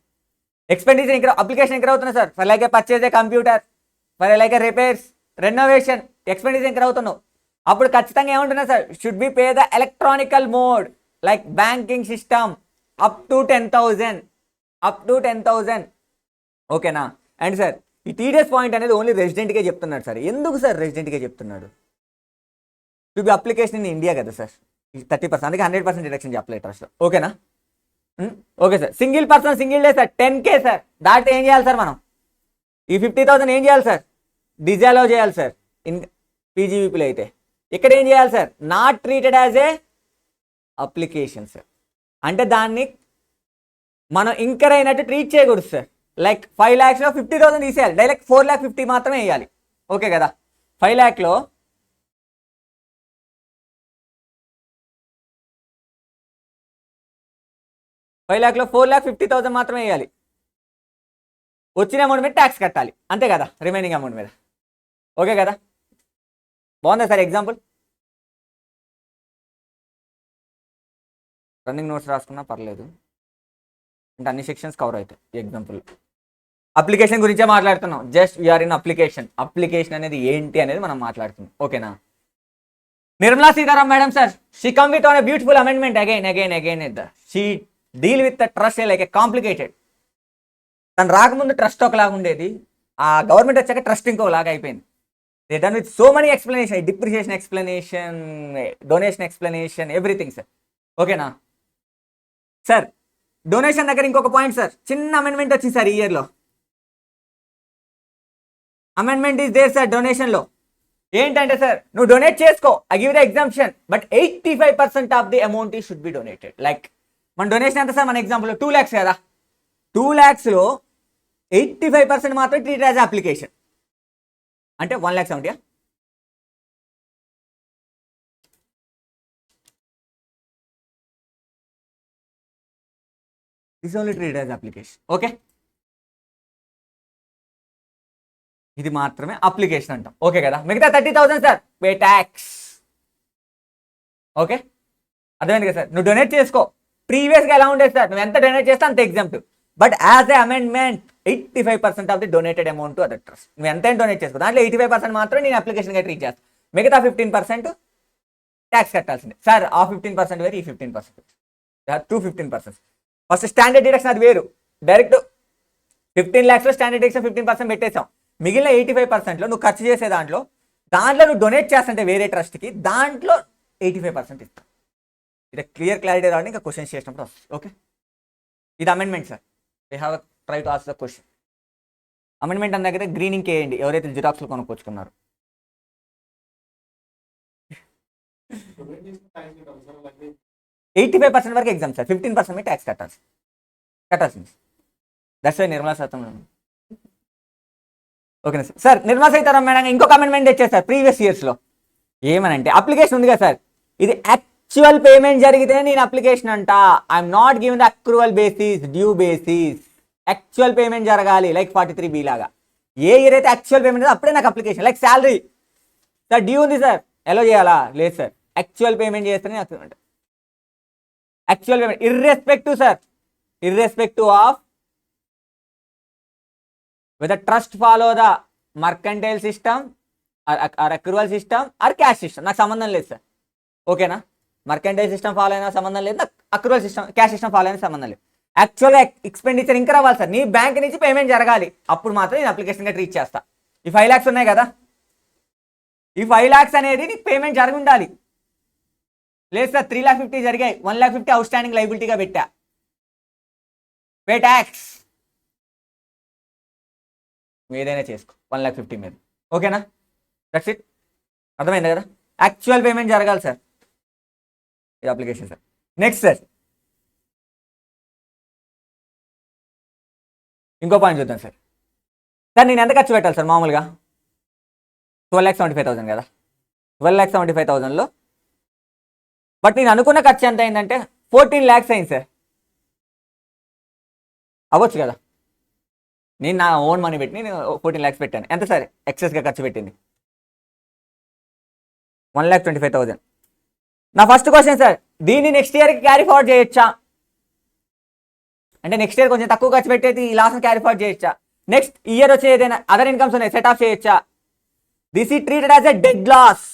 ఎక్స్పెండిచర్ ఇంకర్ అప్లికేషన్ ఇంకర్ అవుతున్నాయి sir. For like a purchase a computer, for like a repairs, renovation, expenditure incur అవుతున్నావు. అప్పుడు ఖచ్చితంగా ఏముంటున్నా sir? Should be pay the electronical mode like banking system up to 10,000. ఓకేనా? And sir ఈ TDS point అనేది only రెసిడెంట్కే చెప్తున్నాడు sir. ఎందుకు sir రెసిడెంట్కే చెప్తున్నాడు? To be application in India కదా సార్, 30%, అందుకే 100% డిడక్షన్ చెప్పలేదు ట్రస్ట్. ఓకేనా? Okay sir. Single person single day sir 10K sir. దాటితే ఏం చేయాలి సార్ మనం? ఈ 50,000 ఏం చేయాలి సార్? డిజాలో చేయాలి సార్ ఇన్ పీజీవీపీలో అయితే. ఇక్కడ ఏం చేయాలి sir? Not treated as a application sir. అంటే దాన్ని మనం ఇంకర్ అయినట్టు ట్రీట్ చేయకూడదు సార్. లైక్ 5 lakhsలో 50,000 తీసేయాలి, డైరెక్ట్ 4,50,000 మాత్రమే వేయాలి. ఓకే కదా, 5 lakhలో 4,50,000 మాత్రమే వేయాలి. వచ్చిన అమౌంట్ మీద ట్యాక్స్ కట్టాలి, అంతే కదా, రిమైనింగ్ అమౌంట్ మీద. ఓకే కదా, బాగుందా సార్ ఎగ్జాంపుల్? రన్నింగ్ నోట్స్ రాసుకున్నా పర్లేదు, అంటే అన్ని సెక్షన్స్ కవర్ అవుతాయి ఈ ఎగ్జాంపుల్. అప్లికేషన్ గురించే మాట్లాడుతున్నాం, just we're in application. Application అనేది ఏంటి అనేది మనం మాట్లాడుతున్నాం. ఓకేనా. Nirmala Sitharaman madam sir, she come with on a beautiful amendment again. She deal with the trust like a complicated. తను రాకముందు ట్రస్ట్ ఒకలాగా ఉండేది, ఆ గవర్నమెంట్ వచ్చాక ట్రస్ట్ ఇంకోలాగా అయిపోయింది. They done with so many explanation, depreciation explanation, donation explanation, everything sir. ఓకేనా sir. Donation దగ్గర ఇంకొక పాయింట్ సార్, చిన్న అమెండ్మెంట్ వచ్చింది సార్ ఈ ఇయర్లో. అమెండ్మెంట్ ఈస్ దేర్ సార్ డొనేషన్లో. ఏంటంటే సార్, నువ్వు డొనేట్ చేసుకో, I give the exemption, but 85% of the amount ఈ షుడ్ బి డొనేటెడ్. లైక్ మన డొనేషన్ ఎంత సార్, మన ఎగ్జాంపుల్ 2 lakhs కదా, 2 lakhsలో 85% మాత్రం ట్రీట్ యాజ్ అప్లికేషన్, అంటే 1,70,000. This only treat as application. Okay, ఇది మాత్రమే అప్లికేషన్ అంటాం. ఓకే కదా, మిగతా 30,000 సార్ పే ట్యాక్స్. ఓకే, అర్థమైంది కదా సార్. నువ్వు డొనేట్ చేసుకో, ప్రీవియస్గా ఎలా ఉండేది సార్, నువ్వు ఎంత డొనేట్ చేస్తే అంత ఎగ్జామ్టివ్, but as a amendment 85% of the donated amount to other trust. నువ్వు ఎంత డొనేట్ చేసుకో, దాంట్లో 85% మాత్రం నేను అప్లికేషన్గా ట్రీట్ చేస్తాను, మిగతా 15% ట్యాక్స్ కట్టాల్సిందే సార్. ఆ 15% వేరు, ఈ 15% 15%. ఫస్ట్ స్టాండర్డ్ డిడక్షన్ అది వేరు, డైరెక్ట్ 15 lakhsలో స్టాండర్డ్ డిడక్షన్ 15% పెట్టేసాం. మిగిలిన 85%లో నువ్వు ఖర్చు చేసే దాంట్లో నువ్వు డొనేట్ చేస్తుంటే వేరే ట్రస్ట్కి, దాంట్లో 85% ఇస్తాం. ఇది క్లియర్ క్లారిటీ రావడం ఇంకా క్వశ్చన్స్ చేసినప్పుడు వస్తుంది. ఓకే, ఇది amendment sir. We have try to ask the question. Amendment అన్న దగ్గర గ్రీనింగ్ వేయండి ఎవరైతే జిరాక్స్లు కొనుక్కొచ్చుకున్నారు. 85% వరకు ఎగ్జామ్ సార్, 15% ట్యాక్స్ కట్టాల్సింది. That's why Nirmala Sitharaman. ఓకేనా సార్. నిర్మలా సీతారామన్ మేడం ఇంకొక అమెండ్మెంట్ తెచ్చారు సార్ ప్రీవియస్ ఇయర్స్లో. ఏమనంటే అప్లికేషన్ ఉంది కదా సార్, ఇది యాక్చువల్ పేమెంట్ జరిగితే నేను అప్లికేషన్ అంట. I'm not given the accrual basis, due basis. Actual payment జరగాలి, లైక్ 43B లాగా. ఏ ఇయర్ అయితే యాక్చువల్ పేమెంట్ అప్పుడే నాకు application. Like salary sir, due ఉంది సార్, ఎలా చేయాలా? లేదు సార్, యాక్చువల్ పేమెంట్ చేస్తేనే అంటే actual payment irrespective of whether trust follow the mercantile system or accrual system or cash system, నాకు సంబంధం లేదు సార్. ఓకేనా, మర్కంటైల్ సిస్టమ్ ఫాలో అయినా సంబంధం లేదు, నాకు accrual system cash system follow అయినా సంబంధం లేదు. యాక్చువల్గా ఎక్స్పెండిచర్ ఇంకా రావాలి సార్, నీ బ్యాంక్ నుంచి పేమెంట్ జరగాలి, అప్పుడు మాత్రం నేను అప్లికేషన్గా ట్రీట్ చేస్తా. ఈ 5 lakhs ఉన్నాయి కదా, ఈ 5 lakhs అనేది నీకు పేమెంట్ జరిగి ఉండాలి. లేదు సార్ 3,50,000 జరిగాయి, 1,50,000 అవుట్ స్టాండింగ్ లైబిలిటీగా పెట్టా, పే ట్యాక్స్. ఏదైనా చేసుకో 1,50,000 మీద. ఓకేనా, దట్స్ ఇట్. అర్థమైంది కదా, యాక్చువల్ పేమెంట్ జరగాలి సార్, ఇది అప్లికేషన్ సార్. నెక్స్ట్ సార్, ఇంకో పాయింట్ చూద్దాం సార్. సార్ నేను ఎంత ఖర్చు పెట్టాలి సార్ మామూలుగా? 12,75,000 కదా, 12,75,000లో బట్ నేను అనుకున్న ఖర్చు ఎంత అయిందంటే 14 lakhs అయింది సార్. అవ్వచ్చు కదా, నేను నా ఓన్ మనీ పెట్టి నేను 14 lakhs పెట్టాను. ఎంత సార్ ఎక్సెస్గా ఖర్చు పెట్టింది? 1,25,000. నా ఫస్ట్ క్వశ్చన్ సార్, దీన్ని నెక్స్ట్ ఇయర్కి క్యారీ ఫార్వర్డ్ చేయొచ్చా? అంటే నెక్స్ట్ ఇయర్ కొంచెం తక్కువ ఖర్చు పెట్టేది ఈ లాస్ని క్యారీ ఫార్వర్డ్ చేయొచ్చా? నెక్స్ట్ ఇయర్ వచ్చే ఏదైనా అదర్ ఇన్కమ్స్ ఉన్నాయి సెట్ ఆఫ్ చేయొచ్చా? This is treated as a dead loss.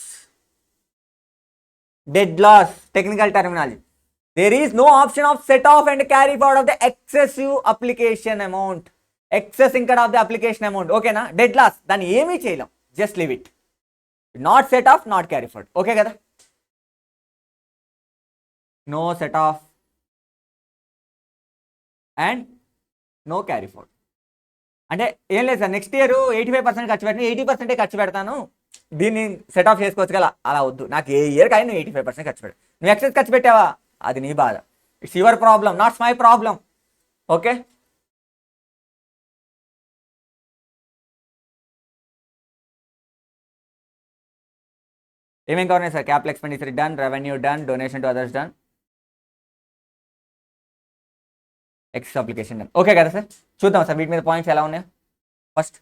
Technical terminology. There is no option of set off and carry forward of the excessive application amount, excess ఇంకా of the application amount. ఓకేనా, dead loss, దాన్ని ఏమీ చేయలేం, just leave it. Not set off, not carry forward. Okay కదా, no set off and no carry forward. అంటే ఏం లేదు sir, next year 85% ఖర్చు పెట్టిన 80% ఖర్చు పెడతాను, దీన్ని సెట్ ఆఫ్ చేసుకోవచ్చు కదా, అలా వద్దు. నాకు ఏ ఇయర్ కానీ నువ్వు 85% ఖర్చు పెట్టు. నువ్వు ఎక్సెస్ ఖర్చు పెట్టావా, అది నీ బాధ. It's your problem, nots my problem. Okay, ఏమేం cover sir? Capital expenditure done, revenue done, donation to others done, ex application done. Okay కదా సార్? చూద్దాం సార్ వీటి మీద పాయింట్స్ ఎలా ఉన్నాయో. First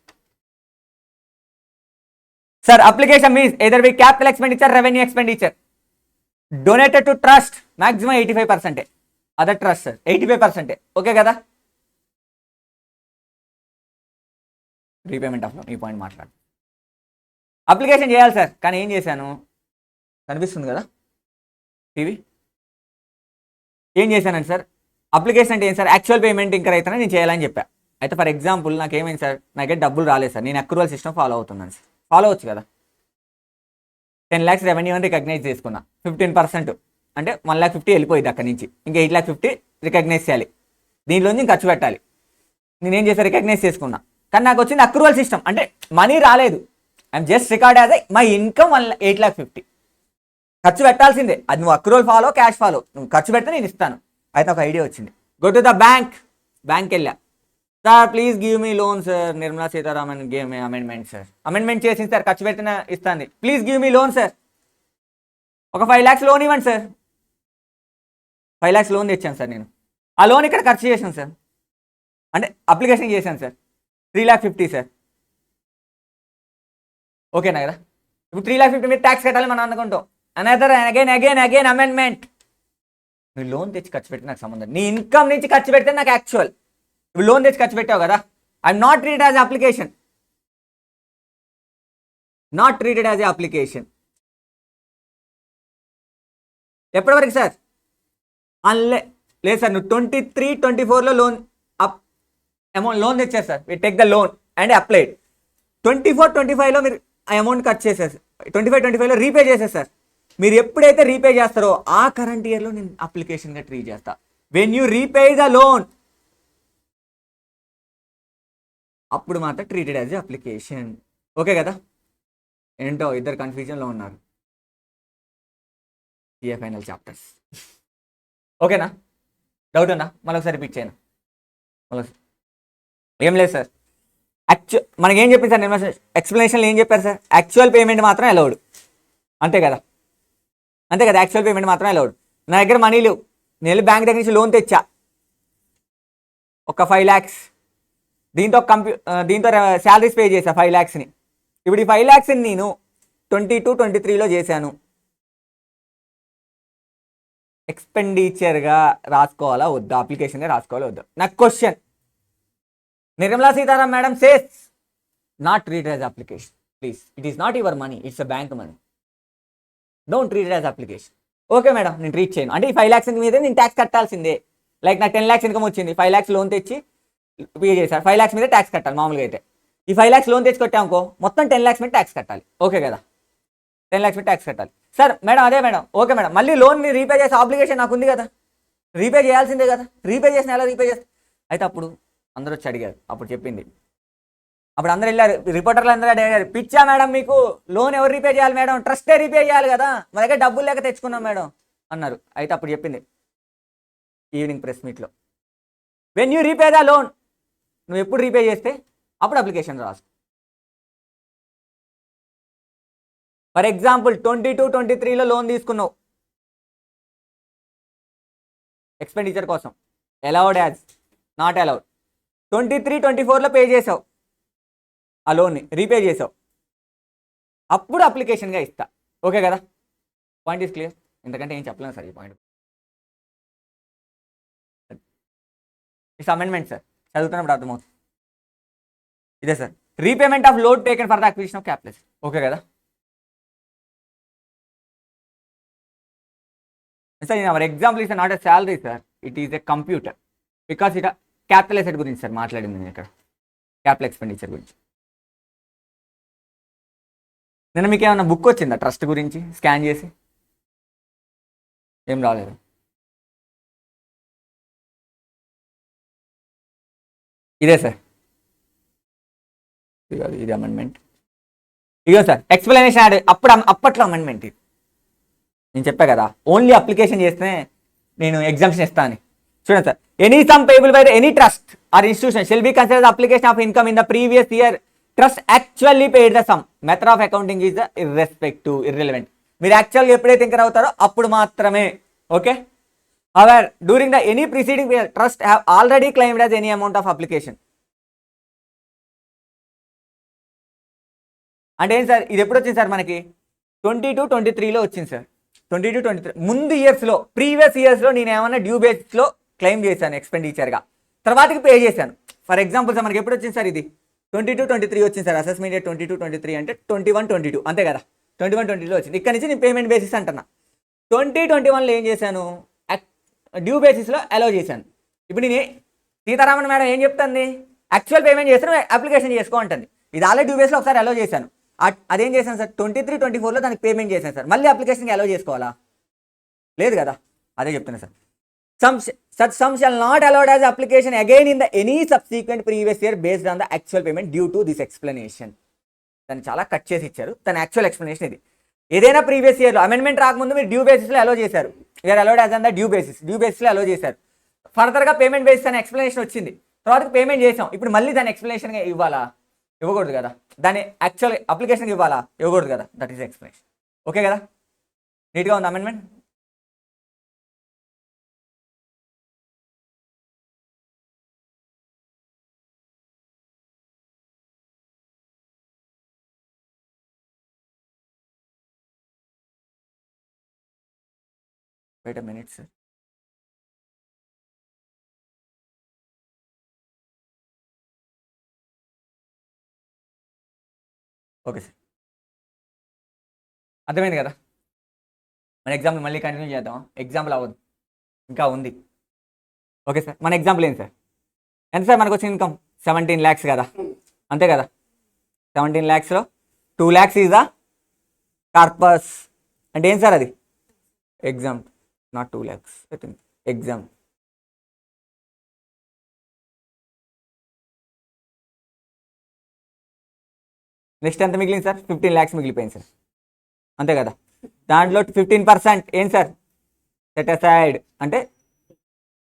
sir, application means either be capital expenditure, revenue expenditure donated to trust maximum 85%, other trust sir 85%. Okay కదా? Repayment of loan, ఈ point మాట్లాడు. Application చేయాలి సార్, కానీ ఏం చేశాను కనిపిస్తుంది కదా టీవీ? ఏం చేశానండి సార్? అప్లికేషన్ అంటే ఏం సార్? యాక్చువల్ పేమెంట్ ఇంకా అయితేనే నేను చేయాలని చెప్పా. అయితే ఫర్ ఎగ్జాంపుల్ నాకు ఏమైంది సార్, నాకే డబ్బులు రాలేదు సార్, నేను అక్రూవల్ సిస్టమ్ ఫాలో అవుతున్నాను సార్. ఫాలో అవచ్చు కదా. 10 lakhs రెవెన్యూ అని రికగ్నైజ్ చేసుకున్నా, 15% అంటే 1,50,000 వెళ్ళిపోయింది అక్కడి నుంచి, ఇంకా 8,50,000 రికగ్నైజ్ చేయాలి, దీనిలోంచి ఖర్చు పెట్టాలి. నేనేం చేశాను? రికగ్నైజ్ చేసుకున్నా, కానీ నాకు వచ్చింది అక్రూవల్ సిస్టమ్, అంటే మనీ రాలేదు. I'm just record as my income 8,50,000. ఖర్చు పెట్టాల్సిందే, అది నువ్వు అక్రూవల్ ఫాలో క్యాష్ ఫాలో, నువ్వు ఖర్చు పెడితే నేను ఇస్తాను. అయితే ఒక ఐడియా వచ్చింది, గో టు ద బ్యాంక్ వెళ్ళా. Sir please give me loan sir, Nirmala Sitharaman give me amendment sir. Amendment చేసింది సార్, ఖర్చు పెట్టిన ఇస్తాను, please give me loan sir, ఒక 5 lakhs లోన్ ఇవ్వండి సార్. 5 lakhs లోన్ తెచ్చాను సార్ నేను. ఆ లోన్ ఇక్కడ ఖర్చు చేశాను సార్, అంటే అప్లికేషన్ చేశాను సార్, 3,50,000 సార్. ఓకేనా కదా? ఇప్పుడు 3,50,000 మీద ట్యాక్స్ కట్టాలి మనం అనుకుంటాం. Another again amendment. నువ్వు లోన్ తెచ్చి ఖర్చు పెట్టి నాకు సంబంధం, నీ ఇన్కమ్ నుంచి ఖర్చు పెడితే నాకు యాక్చువల్. ఇప్పుడు లోన్ తెచ్చి ఖర్చు పెట్టావు కదా, I'm not treated as application, not treated as a application. ఎప్పటివరకు సార్? లేదు సార్, నువ్వు 23-24లో లోన్ అమౌంట్ లోన్ తెచ్చారు సార్, మీరు take the loan and applied. 24-25లో మీరు ఆ అమౌంట్ ఖర్చు చేశారు, 25-25లో రీపే చేశారు సార్. మీరు ఎప్పుడైతే రీపే చేస్తారో ఆ కరెంట్ ఇయర్లో నేను అప్లికేషన్గా ట్రీట్ చేస్తా. When you repay the loan, అప్పుడు మాత్రం ట్రీటెడ్ యాజ్ అప్లికేషన్. ఓకే కదా? ఏంటో ఇద్దరు కన్ఫ్యూజన్లో ఉన్నారు. ఏ ఫైనల్ చాప్టర్స్. ఓకేనా? డౌట్ ఉందా? మళ్ళీ ఒకసారి రిపీట్ చేయను. ఏం లేదు సార్, మనకి ఏం చెప్పింది సార్ ఎక్స్ప్లెనేషన్లో ఏం చెప్పారు సార్? యాక్చువల్ పేమెంట్ మాత్రం అలౌడ్, అంతే కదా? అంతే కదా, యాక్చువల్ పేమెంట్ మాత్రం అలౌడ్. నా దగ్గర మనీ లేవు, నేను బ్యాంక్ దగ్గర నుంచి లోన్ తెచ్చా ఒక 5 lakhs, దీంతో శాలరీస్ పే చేశా 5 lakhsని. ఇప్పుడు ఈ 5 lakhsని నేను 22-23లో చేశాను. ఎక్స్పెండిచర్గా రాసుకోవాలా వద్దా, అప్లికేషన్గా రాసుకోవాలా వద్దా? నాకు question. Nirmala Sitharaman madam says not treated as application. Please, it is not your money, it's a bank money, don't treat it as application. Okay madam, నేను ట్రీట్ చేయను. అంటే ఈ 5 lakhs మీద నేను ట్యాక్స్ కట్టాల్సిందే. లైక్ నాకు 10 lakhs ఇన్కమ్ వచ్చింది, 5 lakhs లోన్ తెచ్చి పే చేశారు, 5 lakhs మీద ట్యాక్స్ కట్టాలి మామూలుగా. అయితే ఈ 5 lakhs లోన్ తెచ్చి కొట్టామనుకో, మొత్తం 10 lakhs మీద ట్యాక్స్ కట్టాలి. ఓకే కదా? 10 lakhs మీద ట్యాక్స్ కట్టాలి సార్. మేడం అదే మేడం, ఓకే మేడం, మళ్ళీ లోన్ని రీపే చేసే ఆబ్లిగేషన్ నాకు ఉంది కదా, రీపే చేయాల్సిందే కదా. రీపే చేసిన ఎలా రీపే చేస్తా? అయితే అప్పుడు అందరూ వచ్చి అడిగారు, అప్పుడు చెప్పింది, అప్పుడు అందరు వెళ్ళారు, రిపోర్టర్లు అందరూ అడిగారు, పిచ్చా మేడం మీకు, లోన్ ఎవరు రీపే చేయాలి మేడం, ట్రస్టే రీపే చేయాలి కదా, మా దగ్గర డబ్బులు లేక తెచ్చుకున్నాం మేడం అన్నారు. అయితే అప్పుడు చెప్పింది ఈవినింగ్ ప్రెస్ మీట్లో, when you repay the loan, నువ్వు ఎప్పుడు రీపే చేస్తే అప్పుడు అప్లికేషన్ రాసు. ఫర్ ఎగ్జాంపుల్ 22-23లో లోన్ తీసుకున్నావు ఎక్స్పెండిచర్ కోసం, అలౌడ్ యాజ్ నాట్ అలౌడ్. 23-24లో పే చేసావు, ఆ లోన్ని రీపే చేసావు, అప్పుడు అప్లికేషన్గా ఇస్తా. ఓకే కదా? Point is clear. ఎందుకంటే ఏం చెప్పలేను సార్ ఈ పాయింట్. ఇట్స్ అమెండ్మెంట్ సార్, చదువుతున్నప్పుడు అర్థమవుతుంది. ఇదే sir, repayment of loan taken for the acquisition of capital. Okay కదా sir? Our example is not a salary sir, it is a computer, because it capital asset గురించి sir మాట్లాడింది నేను ఇక్కడ, capital expenditure గురించి. నిన్న మీకు ఏమన్నా బుక్ వచ్చిందా ట్రస్ట్ గురించి స్కాన్ చేసి? ఏం రాలేదు. ఇదే సార్, ఇది అమెండ్మెంట్. ఇదో సార్ ఎక్స్ప్లెనేషన్ అప్పట్లో అమెండ్మెంట్ ఇది నేను చెప్పా కదా, ఓన్లీ అప్లికేషన్ చేస్తేనే నేను ఎగ్జామ్షన్ ఇస్తాను. చూడండి sir, any sum payable by any trust or institution shall be consider application of income in the previous year trust actually paid the sum method of accounting is the irrelevant. మీరు యాక్చువల్గా ఎప్పుడైతే incur అవుతారో అప్పుడు మాత్రమే. Okay, our during the any preceding trust have already claimed as any amount of application. అంటే ఏంటి sir, ఇది ఎప్పుడు వచ్చింది సార్ మనకి 22-23లో వచ్చింది సార్. 22-23 ముందు ఇయర్స్లో, ప్రీవియస్ ఇయర్స్లో నేను ఏమన్నా డ్యూ బేస్లో క్లెయిమ్ చేశాను ఎక్స్పెండిచర్గా, తర్వాతకి పే చేశాను. ఫర్ ఎగ్జాంపుల్ సార్ మనకి ఎప్పుడు వచ్చింది సార్, ఇది 22-23 వచ్చింది సార్. అసెస్మెంట్ 22-23 అంటే 21-22 అంతే కదా, 21-22లో వచ్చింది. ఇక్కడ నుంచి నేను పేమెంట్ బేసిస్ అంటున్నా. 20-21లో ఏం చేశాను, డ్యూ బేసిస్లో అలౌ చేశాను. ఇప్పుడు నేను సీతారామన్ మేడం ఏం చెప్తుంది, యాక్చువల్ పేమెంట్ చేస్తాను అప్లికేషన్ చేసుకో అంటుంది. ఇది ఆల్రెడీ డ్యూ బేస్లో ఒకసారి అలౌ చేశాను. అదేం చేశాను సార్, 23-24లో దానికి పేమెంట్ చేశాను సార్. మళ్ళీ అప్లికేషన్కి అలౌ చేసుకోవాలా, లేదు కదా, అదే చెప్తున్నా sir. Such sum shall not allowed as application again in the any subsequent previous year based on the actual payment due to this explanation. దాన్ని చాలా కట్ చేసి ఇచ్చారు, తన యాక్చువల్ ఎక్స్ప్లెనేషన్ ఇది. ఏదైనా ప్రీవియస్ ఇయర్లో అమెండ్మెంట్ రాకముందు మీరు డ్యూ బేసిస్లో అలౌ చేశారు, we are allowed as on the due బేసిస్లో అలౌ చేశారు. ఫర్దర్గా పేమెంట్ బేసిస్ అనే ఎక్స్ప్లెనేషన్ వచ్చింది, తర్వాత పేమెంట్ చేసాం. ఇప్పుడు మళ్ళీ దాని ఎక్స్ప్లెనేషన్గా ఇవ్వాలా, ఇవ్వకూడదు కదా. దాన్ని యాక్చువల్ అప్లికేషన్కి ఇవ్వాలా, ఇవ్వకూడదు కదా. That is explanation. ఓకే కదా, నీట్గా ఉంది amendment. Wait a minute sir. Okay sir, అర్థమైంది కదా. మన ఎగ్జాంపుల్ మళ్ళీ కంటిన్యూ చేద్దాం. ఎగ్జాంపుల్ అవ్వదు, ఇంకా ఉంది. ఓకే సార్, మన ఎగ్జాంపుల్ ఏంటి సార్, ఎంత సార్ మనకు వచ్చిన ఇన్కమ్ 17 lakhs కదా, అంతే కదా. 17 lakhsలో 2 lakhs ఈజ్ ద కార్పస్. అంటే ఏం సార్ అది, exam, not 2 lakhs exam. Next ఎంత మిగిలింది సార్, 15 lakhs మిగిలిపోయింది సార్, అంతే కదా. దాంట్లో 15% ఏం సార్, సెట్ అసైడ్ అంటే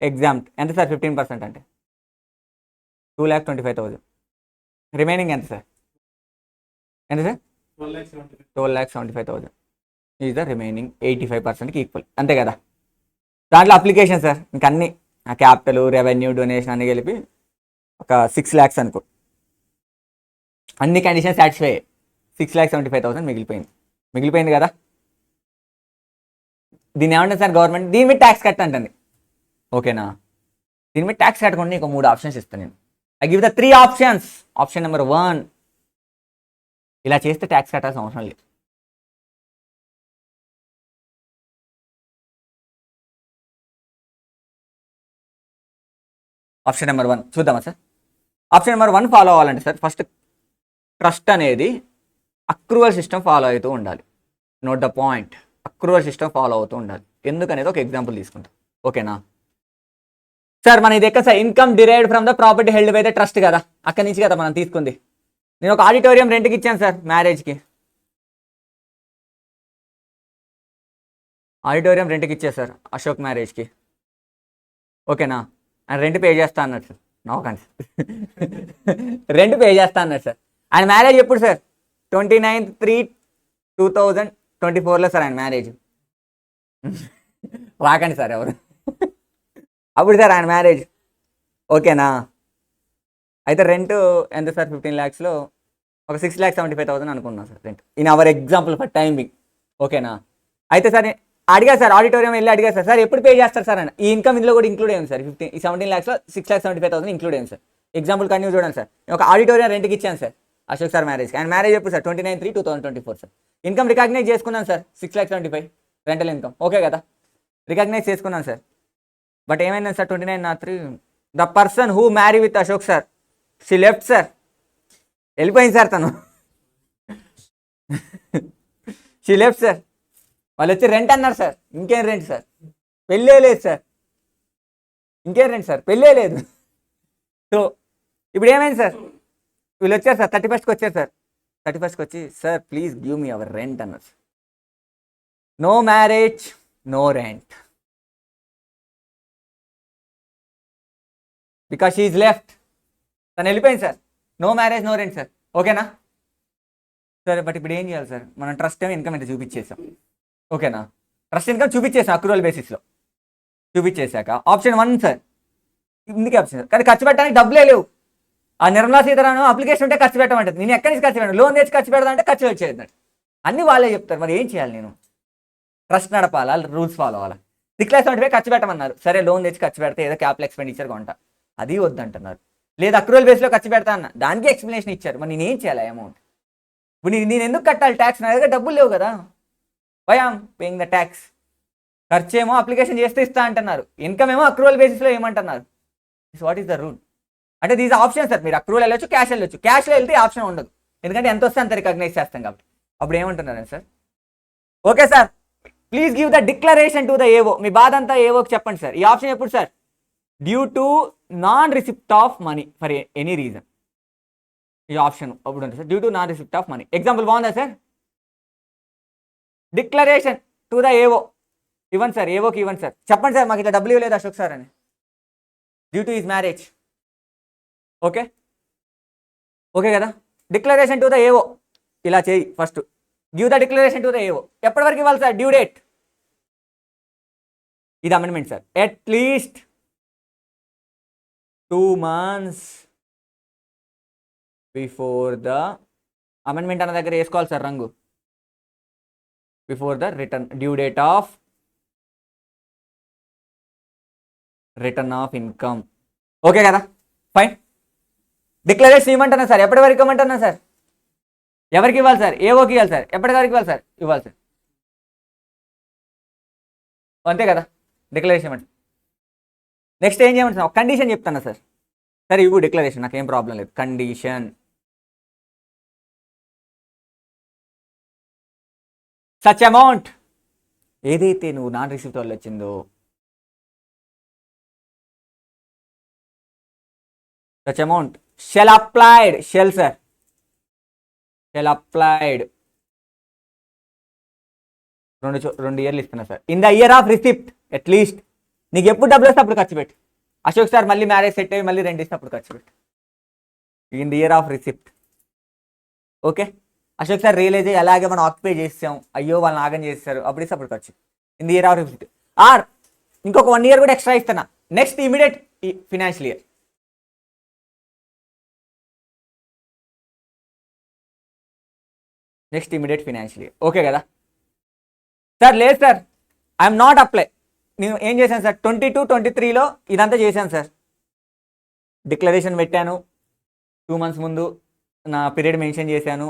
ఎగ్జామ్. ఎంత సార్ 15% అంటే 2,25,000. రిమైనింగ్ ఎంత సార్, ఎంత సార్ 12,75,000 ఈజ్ ద రిమైనింగ్ 85%కి ఈక్వల్, అంతే కదా. దాంట్లో అప్లికేషన్ సార్ ఇంక అన్ని క్యాపిటల్, రెవెన్యూ, డొనేషన్ అన్ని కలిపి ఒక 6 lakhs అనుకో. అన్ని కండిషన్స్ సాటిస్ఫై అయ్యాయి, 6,75,000 మిగిలిపోయింది కదా. దీన్ని ఏమంటుంది సార్ గవర్నమెంట్, దీని మీద ట్యాక్స్ కట్ అంటుంది. ఓకేనా, దీని మీద ట్యాక్స్ కట్టకుండా నీకు 3 ఆప్షన్స్ ఇస్తాను నేను. I give the 3 options. Option number 1, ఇలా చేస్తే ట్యాక్స్ కట్టాల్సిన అవసరం లేదు. ఆప్షన్ నెంబర్ 1 చూద్దామా సార్. ఆప్షన్ నెంబర్ 1 ఫాలో అవ్వాలంటే సార్, ఫస్ట్ ట్రస్ట్ అనేది అక్రూవల్ సిస్టమ్ ఫాలో అవుతూ ఉండాలి. Note the point, accrual system follow అవుతూ ఉండాలి. ఎందుకనేది ఒక ఎగ్జాంపుల్ తీసుకుంటాం. ఓకేనా సార్, మన ఇది ఎక్కడ sir, income derived from the property held by the trust కదా, అక్కడి నుంచి కదా మనం తీసుకుంది. నేను ఒక ఆడిటోరియం రెంట్కి ఇచ్చాను సార్ మ్యారేజ్కి. ఆడిటోరియం రెంట్కి ఇచ్చాను సార్ అశోక్ మ్యారేజ్కి. ఓకేనా, ఆయన రెంట్ పే చేస్తా అన్నాడు సార్. నవ్వకండి, రెంట్ పే చేస్తా అన్నాడు సార్. ఆయన మ్యారేజ్ ఎప్పుడు సార్, 29/3/2024లో సార్ ఆయన మ్యారేజ్. రాకండి సార్ ఎవరు, అప్పుడు సార్ ఆయన మ్యారేజ్. ఓకేనా, అయితే రెంట్ ఎంత సార్, 15 lakhsలో ఒక 6,75,000 అనుకున్నాను sir rent, in our example for timing. ఓకేనా, అయితే సార్ అడిగా సార్, ఆడిటోరియం వెళ్ళి అడిగా సార్, సార్ ఎప్పుడు పే చేస్తారు సార్ అని. ఈ ఇన్కమ్ ఇందులో కూడా ఇంక్లూడ్ అయింది సార్. 17 lakhsలో 6,75,000 ఇంక్లూడ్ అయింది సార్. ఎగ్జాంపుల్ కంటిన్యూ చూడండి సార్. నేను ఒక ఆడిటోరియం రెంట్కి ఇచ్చాను సార్ అశోక్ సార్ మ్యారేజ్కి. ఆయన మ్యారేజ్ ఎప్పుడు సార్, 29/3/2024 సార్. ఇన్కమ్ రికగ్నైజ్ చేసుకున్నాను సార్, 6,75,000 రెంటల్ ఇన్కమ్. ఓకే కదా, రికగ్నైజ్ చేసుకున్నాను సార్. బట్ ఏమైంది sir, 29/3 the person who marry with Ashok sir, she left sir, వెళ్ళిపోయింది సార్ తను. She left sir. వాళ్ళు వచ్చి రెంట్ అన్నారు సార్, ఇంకేం రెంట్ సార్, పెళ్ళే లేదు సార్, ఇంకేం రెంట్ సార్, పెళ్ళే లేదు. సో ఇప్పుడు ఏమైంది సార్, వీళ్ళు వచ్చారు సార్ 31st వచ్చారు సార్. 31st వచ్చి sir please give me our rent అన్నారు. No marriage, no rent. Because she is left. తను వెళ్ళిపోయింది sir. No marriage no rent sir. ఓకేనా సరే, బట్ ఇప్పుడు ఏం చేయాలి సార్? మనం ట్రస్ట్ ఏమో ఇన్కమ్ అయితే చూపించేసాం. ఓకేనా, ట్రస్ట్ ఇన్కమ్ చూపించేసాం అక్రూవల్ బేసిస్లో. చూపించేశాక ఆప్షన్ 1 సార్, ఇందుకే ఆప్షన్ సార్. కానీ ఖర్చు పెట్టడానికి డబ్బులే లేవు. ఆ నిర్మలా సీతారామన్ అప్లికేషన్ ఉంటే ఖర్చు పెట్టమంటుంది. నేను ఎక్కడి నుంచి ఖర్చు పెట్టాను? లోన్ తెచ్చి ఖర్చు పెడదా అంటే ఖర్చు వచ్చేది. అన్ని వాళ్ళే చెప్తారు. మరి ఏం చేయాలి? నేను ట్రస్ట్ నడపాలా, రూల్స్ ఫాలో అవ్వాలా? 6,75,000 ఖర్చు పెట్టమన్నారు. సరే, లోన్ తెచ్చి ఖర్చు పెడితే ఏదో క్యాపిటల్ ఎక్స్పెండిచర్ కొంట, అది వద్దంటున్నారు. లేదా అక్రూవల్ బేస్లో ఖర్చు పెడతా అన్న, దానికి ఎక్స్ప్లెనేషన్ ఇచ్చారు. మరి నేను ఏం చేయాలి? అమౌంట్ ఇప్పుడు నేను ఎందుకు కట్టాలి ట్యాక్స్? నా దగ్గర డబ్బులు లేవు కదా. Why am paying the tax? ఖర్చు ఏమో అప్లికేషన్ చేస్తే ఇస్తా అంటున్నారు, ఇన్కమ్ ఏమో అక్రూవల్ బేసిస్లో ఏమంటున్నారు. What is the rule? అంటే దీస్ ఆప్షన్ సార్. మీరు అక్రూవల్ వెళ్ళొచ్చు, క్యాష్ వెళ్ళొచ్చు. క్యాష్లో వెళ్తే ఆప్షన్ ఉండదు, ఎందుకంటే ఎంత వస్తే అంత రికగ్నైజ్ చేస్తాం కాబట్టి. అప్పుడు ఏమంటున్నారండి sir? Okay sir, please give the declaration to the AO. మీ బాధ అంతా ఏవోకి చెప్పండి సార్. ఈ ఆప్షన్ ఎప్పుడు sir? Due to non receipt of money for any reason. ఈ ఆప్షన్ అప్పుడు ఉంటుంది sir, due to non receipt of money. Example బాగుందా సార్? డిక్లరేషన్ టు ద ఏవో ఇవ్వండి సార్, ఏవోకి ఇవ్వండి సార్. చెప్పండి సార్, మాకు ఇట్లా డబ్బులు ఇవ్వలేదు అశోక్ సార్ అని, due to his marriage. Okay okay కదా. డిక్లరేషన్ టు ద ఏవో ఇలా చేయి. First give the declaration to the AO. ఎప్పటి వరకు ఇవ్వాలి సార్? Due date. ఇది amendment sir. At least 2 months before the amendment అన్న దగ్గర వేసుకోవాలి సార్ రంగు. Before the return due date of return of income. Okay కదా, ఫైన్. డిక్లరేషన్ ఇవ్వమంటున్నా సార్. ఎప్పటి వరకు ఇవ్వమంటున్నా సార్? ఎవరికి ఇవ్వాలి సార్? ఏవోకి ఇవ్వాలి సార్. ఎప్పటి వరకు ఇవ్వాలి సార్? ఇవ్వాలి సార్, అంతే కదా. డిక్లరేషన్ ఇవ్వండి. నెక్స్ట్ ఏం చేయమంటే సార్, కండిషన్ చెప్తాను సార్. సరే ఇవ్వు డిక్లరేషన్, నాకేం ప్రాబ్లం లేదు. కండిషన్ సచ్ అమౌంట్, ఏదైతే నువ్వు నాన్ రిసిప్ట్ వల్ల వచ్చిందో, such amount shall applied. Shall sir, shall applied. 2 years ఇస్తున్నా sir. In the year of receipt. At least నీకు ఎప్పుడు డబ్బులు వస్తే అప్పుడు ఖర్చు పెట్టు. అశోక్ సార్ మళ్ళీ మ్యారేజ్ సెట్ అయ్యి మళ్ళీ రెంట్ ఇస్తే అప్పుడు ఖర్చు పెట్టు. In the year of receipt. Okay, Ashok sir realise అయ్యి అలాగే మనం ఆక్యుపై చేసాం, అయ్యో వాళ్ళని ఆగం చేస్తారు, అప్పుడు ఇస్తే అప్పుడు ఖర్చు. In the year of receipt. Or ఇంకొక 1 year కూడా ఎక్స్ట్రా ఇస్తున్నా. Next immediate financial year. Next immediate financial year. Okay కదా సార్? లేదు సార్, ఐఎమ్ నాట్ అప్లై. నేను ఏం చేశాను సార్? 22-23లో ఇదంతా చేశాను సార్. డిక్లరేషన్ పెట్టాను, 2 months ముందు నా పీరియడ్ మెన్షన్ చేశాను,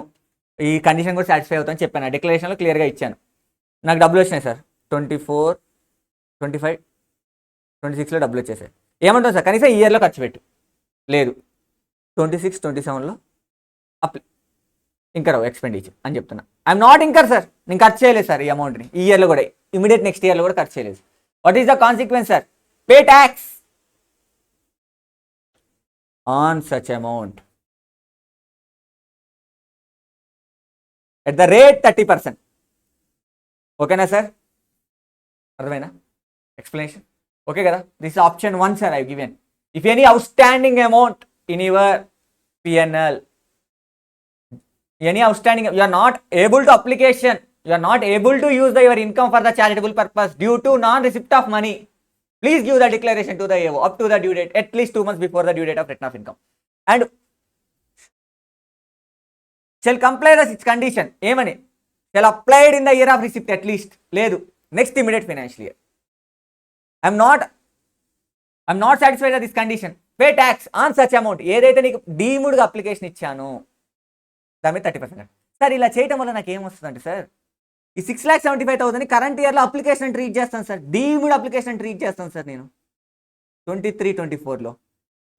ఈ కండిషన్ కూడా సాటిస్ఫై అవుతాను చెప్పాను. డిక్లరేషన్లో క్లియర్గా ఇచ్చాను. నాకు డబ్బులు వచ్చినాయి సార్. 24, 25, 26లో డబ్బులు వచ్చేసాయి. ఏమంటావు సార్? కనీసం ఈ ఇయర్లో ఖర్చు పెట్టు. లేదు, 26, 27లో ఇంకర్ ఎక్స్పెండిచర్ అని చెప్తున్నా. I'm not incur sir. నేను ఖర్చు చేయలేదు సార్ ఈ అమౌంట్ని. ఈ ఇయర్లో కూడా, ఇమీడియట్ నెక్స్ట్ ఇయర్లో కూడా ఖర్చు చేయలేదు. What is the consequence sir? Pay tax on such amount at the rate 30%. ఓకేనా సార్? అర్థమైనా ఎక్స్ప్లెనేషన్? ఓకే కదా. This option 1 sir I given. If any outstanding amount in your PNL, any outstanding, you are not able to application, you are not able to use your income for the charitable purpose due to non-receipt of money, please give the declaration to the AO up to the due date, at least 2 months before the due date of return of income, and shall comply the condition. ఏమని? shall applied in the year of receipt at least. లేదు, next immediate financial year. I'm not satisfied with this condition. Pay tax on such amount. ఏదైతే నీకు డీమ్డ్గా application ఇచ్చాను దాని మీద 30%. Sir ఇలా చేయటం వల్ల నాకు ఏమొస్తుందంటే సార్, ఈ 6,75,000 కరెంట్ ఇయర్లో అప్లికేషన్ ట్రీట్ చేస్తాను సార్. డీమ్డ్ అప్లికేషన్ ట్రీట్ చేస్తాను సార్ నేను 23-24లో.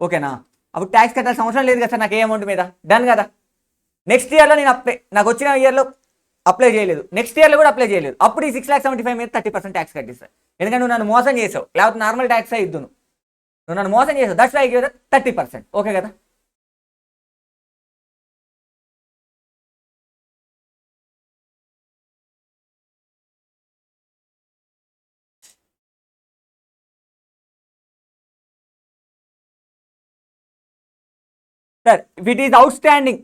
ఓకేనా? అప్పుడు ట్యాక్స్ కట్టాల్సిన అవసరం లేదు కదా సార్ నాకు ఏ అమౌంట్ మీద. డన్ కదా. నెక్స్ట్ ఇయర్లో నేను నాకు వచ్చిన ఇయర్లో అప్లై చేయలేదు, నెక్స్ట్ ఇయర్లో కూడా అప్లై చేయలేదు, అప్పుడు ఈ 6,75,000 మీద 30% ట్యాక్స్ కట్టిస్తాను. ఎందుకంటే నువ్వు నన్ను మోసం చేసావు, లేకపోతే నార్మల్ ట్యాక్స్ ఇద్దు. నువ్వు నన్ను మోసం చేసావు, దట్స్ వై 30%. ఓకే కదా. Sir if it is outstanding,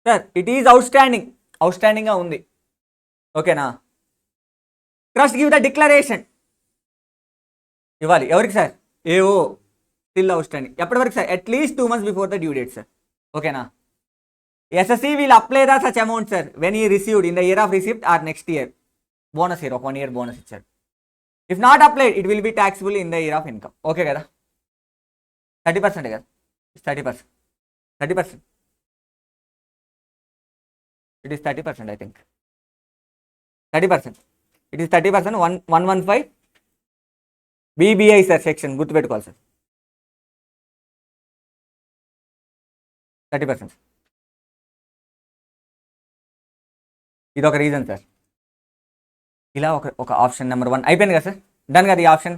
sir it is అవుట్ స్టాండింగ్గా ఉంది. ఓకేనా. ట్రస్ట్ గివ్ ద డిక్లరేషన్ ఇవ్వాలి ఎవరికి sir? AO still outstanding. ఎప్పటి వరకు sir? At least 2 months before the due date sir. ఓకేనా. Assessee will apply the such amount sir when he received in the year of receipt or next year. Bonus year, ఒక 1 year bonus ఇచ్చారు. If not applied it will B taxable in the year of income. Okay కదా. 30% కదా, 30%, 30%. It is 30%, I think 30%. It is 30%. 115 BBI sir section గుర్తుపెట్టుకోవాలి sir. 30%. ఇది ఒక reason sir. ఇలా ఒక option number 1 అయిపోయింది కదా సార్. డన్ కదా ఈ option.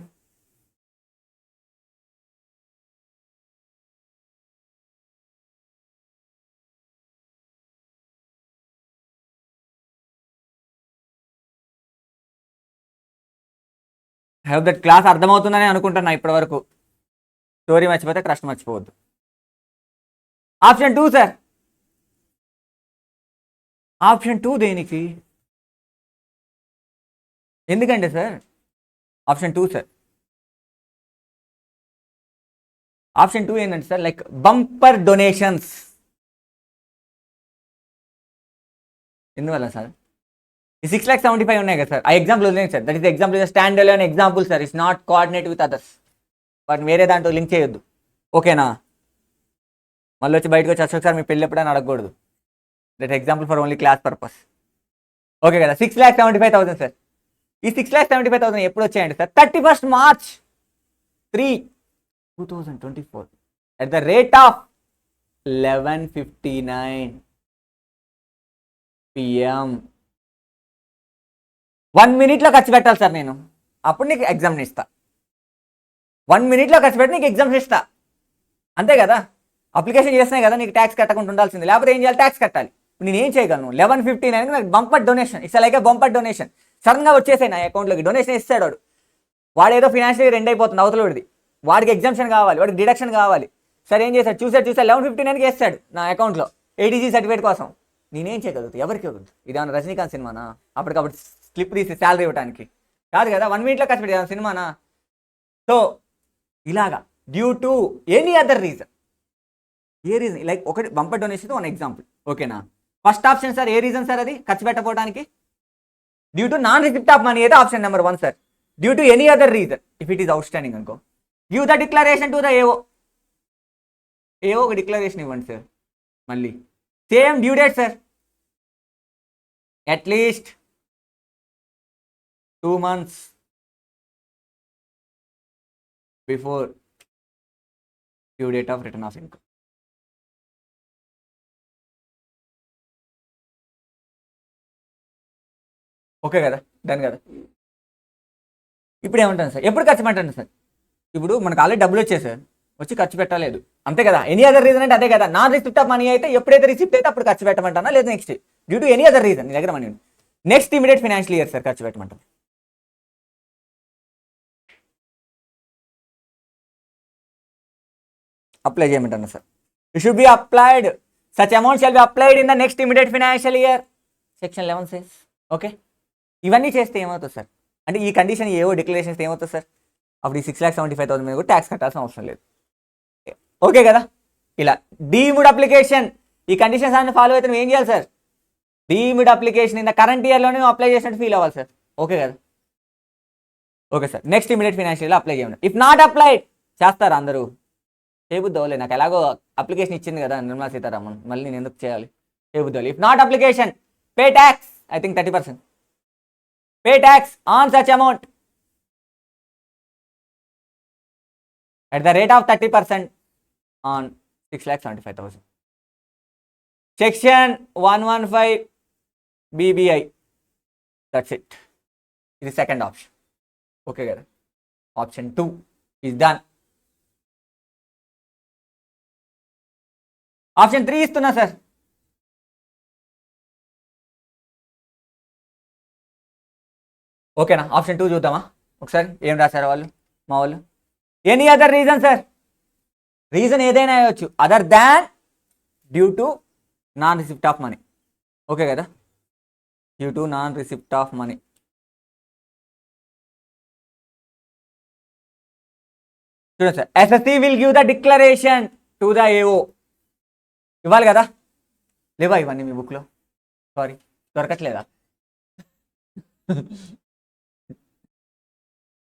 I hope that class అర్థమవుతుందని అనుకుంటున్నా ఇప్పటి వరకు. స్టోరీ మర్చిపోతే ట్రస్ట్ మర్చిపోవద్దు. Option 2 sir. ఆప్షన్ 2 దేనికి? ఎందుకంటే సార్ ఆప్షన్ 2 సార్, ఆప్షన్ 2 ఏంటంటే సార్ లైక్ బంపర్ డొనేషన్స్. ఎందువల్ల సార్? ఈ 6,75,000 ఉన్నాయి కదా సార్, ఆ ఎగ్జాంపుల్ వదిలేదు sir. That is example, stand alone example sir. It's not coordinate with others. వాటిని వేరే దాంట్లో లింక్ చేయొద్దు. ఓకేనా. మళ్ళీ వచ్చి బయటకు వచ్చి సార్ మీ పెళ్ళి ఎప్పుడైనా అడగకూడదు. That example for only class purpose. Okay కదా. 6,75,000 సార్. ఈ 6,75,000 ఎప్పుడు వచ్చాయండి sir? 31st March 3, 2024 at the rate of 11:59 PM. 1 minute ఖర్చు పెట్టాలి సార్ నేను. అప్పుడు నీకు ఎగ్జామ్ ఇస్తా. 1 minute ఖర్చు పెట్టి నీకు ఎగ్జామ్స్ ఇస్తా. అంతే కదా. అప్లికేషన్ చేస్తున్నాయి కదా, నీకు ట్యాక్స్ కట్టకుండా ఉండాల్సింది. లేకపోతే ఏం చేయాలి? ట్యాక్స్ కట్టాలి. నేను ఏం చేయగలను? 11:59 నాకు bumper donation. It's like bumper donation. సడన్గా వచ్చేసాయి నా అకౌంట్లోకి. డొనేషన్ ఇస్తాడు వాడు. వాడు ఏదో ఫినాన్షియల్ ఎండ్ అయిపోతుంది అవతలవాడిది. వాడికి ఎగ్జామ్షన్ కావాలి, వాడికి డిడక్షన్ కావాలి. సరే ఏం చేశాడు? చూసాడు 11:59కి వేస్తాడు నా అకౌంట్లో ఏటీజీ సర్టిఫికేట్ కోసం. నేనేం చేయగలుగుతాను? ఎవరికి ఇవ్వగలుగుతాను? ఇదేమన్నా రజనీకాంత్ సినిమానా? అప్పటికప్పుడు స్లిప్ తీసి శాలరీ ఇవ్వడానికి కాదు కదా. 1 minute ఖర్చు పెట్టే సినిమానా? సో ఇలాగా due to any other reason. ఏ రీజన్? లైక్ ఒకటి బంపర్ డొనేషన్ 1 example. ఓకేనా. ఫస్ట్ ఆప్షన్ సార్ ఏ రీజన్ సార్? అది ఖర్చు పెట్టకపోవడానికి. Due to non receipt of money అయితే option number 1 sir. Due to any other reason if it is outstanding అనుకో, give the declaration to the AO. ఏవో ఒక declaration ఇవ్వండి sir. మళ్ళీ same due date sir. At least 2 months before due date of return of income. Okay కదా. Done కదా. ఇప్పుడు ఏమంటాను sir? ఎప్పుడు ఖర్చు పెట్టండి సార్? ఇప్పుడు మనకు ఆల్రెడీ డబ్బులు వచ్చాయి సార్, వచ్చి ఖర్చు పెట్టలేదు. అంతే కదా. ఎనీ అదర్ రీజన్ అంటే అదే కదా. నాన్ రిసిప్ట్ ఆఫ్ మనీ అయితే ఎప్పుడైతే రిసిప్ట్ అయితే అప్పుడు ఖర్చు పెట్టమంటానా, లేదా next due to any other reason నీ దగ్గర మనీ ఉంది, next immediate financial year sir ఖర్చు పెట్టమంటాను. అప్లై చేయమంటాను sir. It should be applied, such amount shall be applied in the next immediate financial year. Section 11 says. Okay. ఇవన్నీ చేస్తే ఏమవుతుంది sir? అంటే ఈ కండిషన్ ఏవో డిక్లరేషన్స్ ఏమవుతుంది సార్? అప్పుడు ఈ 6,75,000 మీద కూడా ట్యాక్స్ కట్టాల్సిన అవసరం లేదు. ఓకే కదా. ఇలా డీమ్డ్ అప్లికేషన్, ఈ కండిషన్స్ అన్ని ఫాలో అయితే నువ్వు ఏం చేయాలి sir? Deemed application in the current ఇయర్లోనే నువ్వు అప్లై చేసినట్టు ఫీల్ అవ్వాలి సార్. ఓకే కదా. Okay sir. Next immediate financial apply చేయండి. ఇఫ్ నాట్ అప్లైడ్ చేస్తారా అందరూ? చేయబుద్ధి అవ్వలేదు. నాకు ఎలాగో అప్లికేషన్ ఇచ్చింది కదా నిర్మలా సీతారామన్, మళ్ళీ నేను ఎందుకు చేయాలి? చేయబుద్ధి అవ్వలేదు. If not application pay tax, I think 30%. Pay tax on such amount at the rate of 30% on 6,75,000. Section 115 BBI. That's it. It is second option. Okay, guys. Option 2 is done. Option 3 is sir. ఓకేనా. Option 2 చూద్దామా? ఒకసారి ఏం రాశారు వాళ్ళు మా వాళ్ళు? Any other reason sir, reason ఏదైనా అయ్యవచ్చు other than due to non receipt of money. Okay కదా, due to non receipt of money. చూడండి sir, assessee will give the declaration to the AO. ఇవ్వాలి కదా, లేవా ఇవన్నీ మీ బుక్లో? సారీ, దొరకట్లేదా?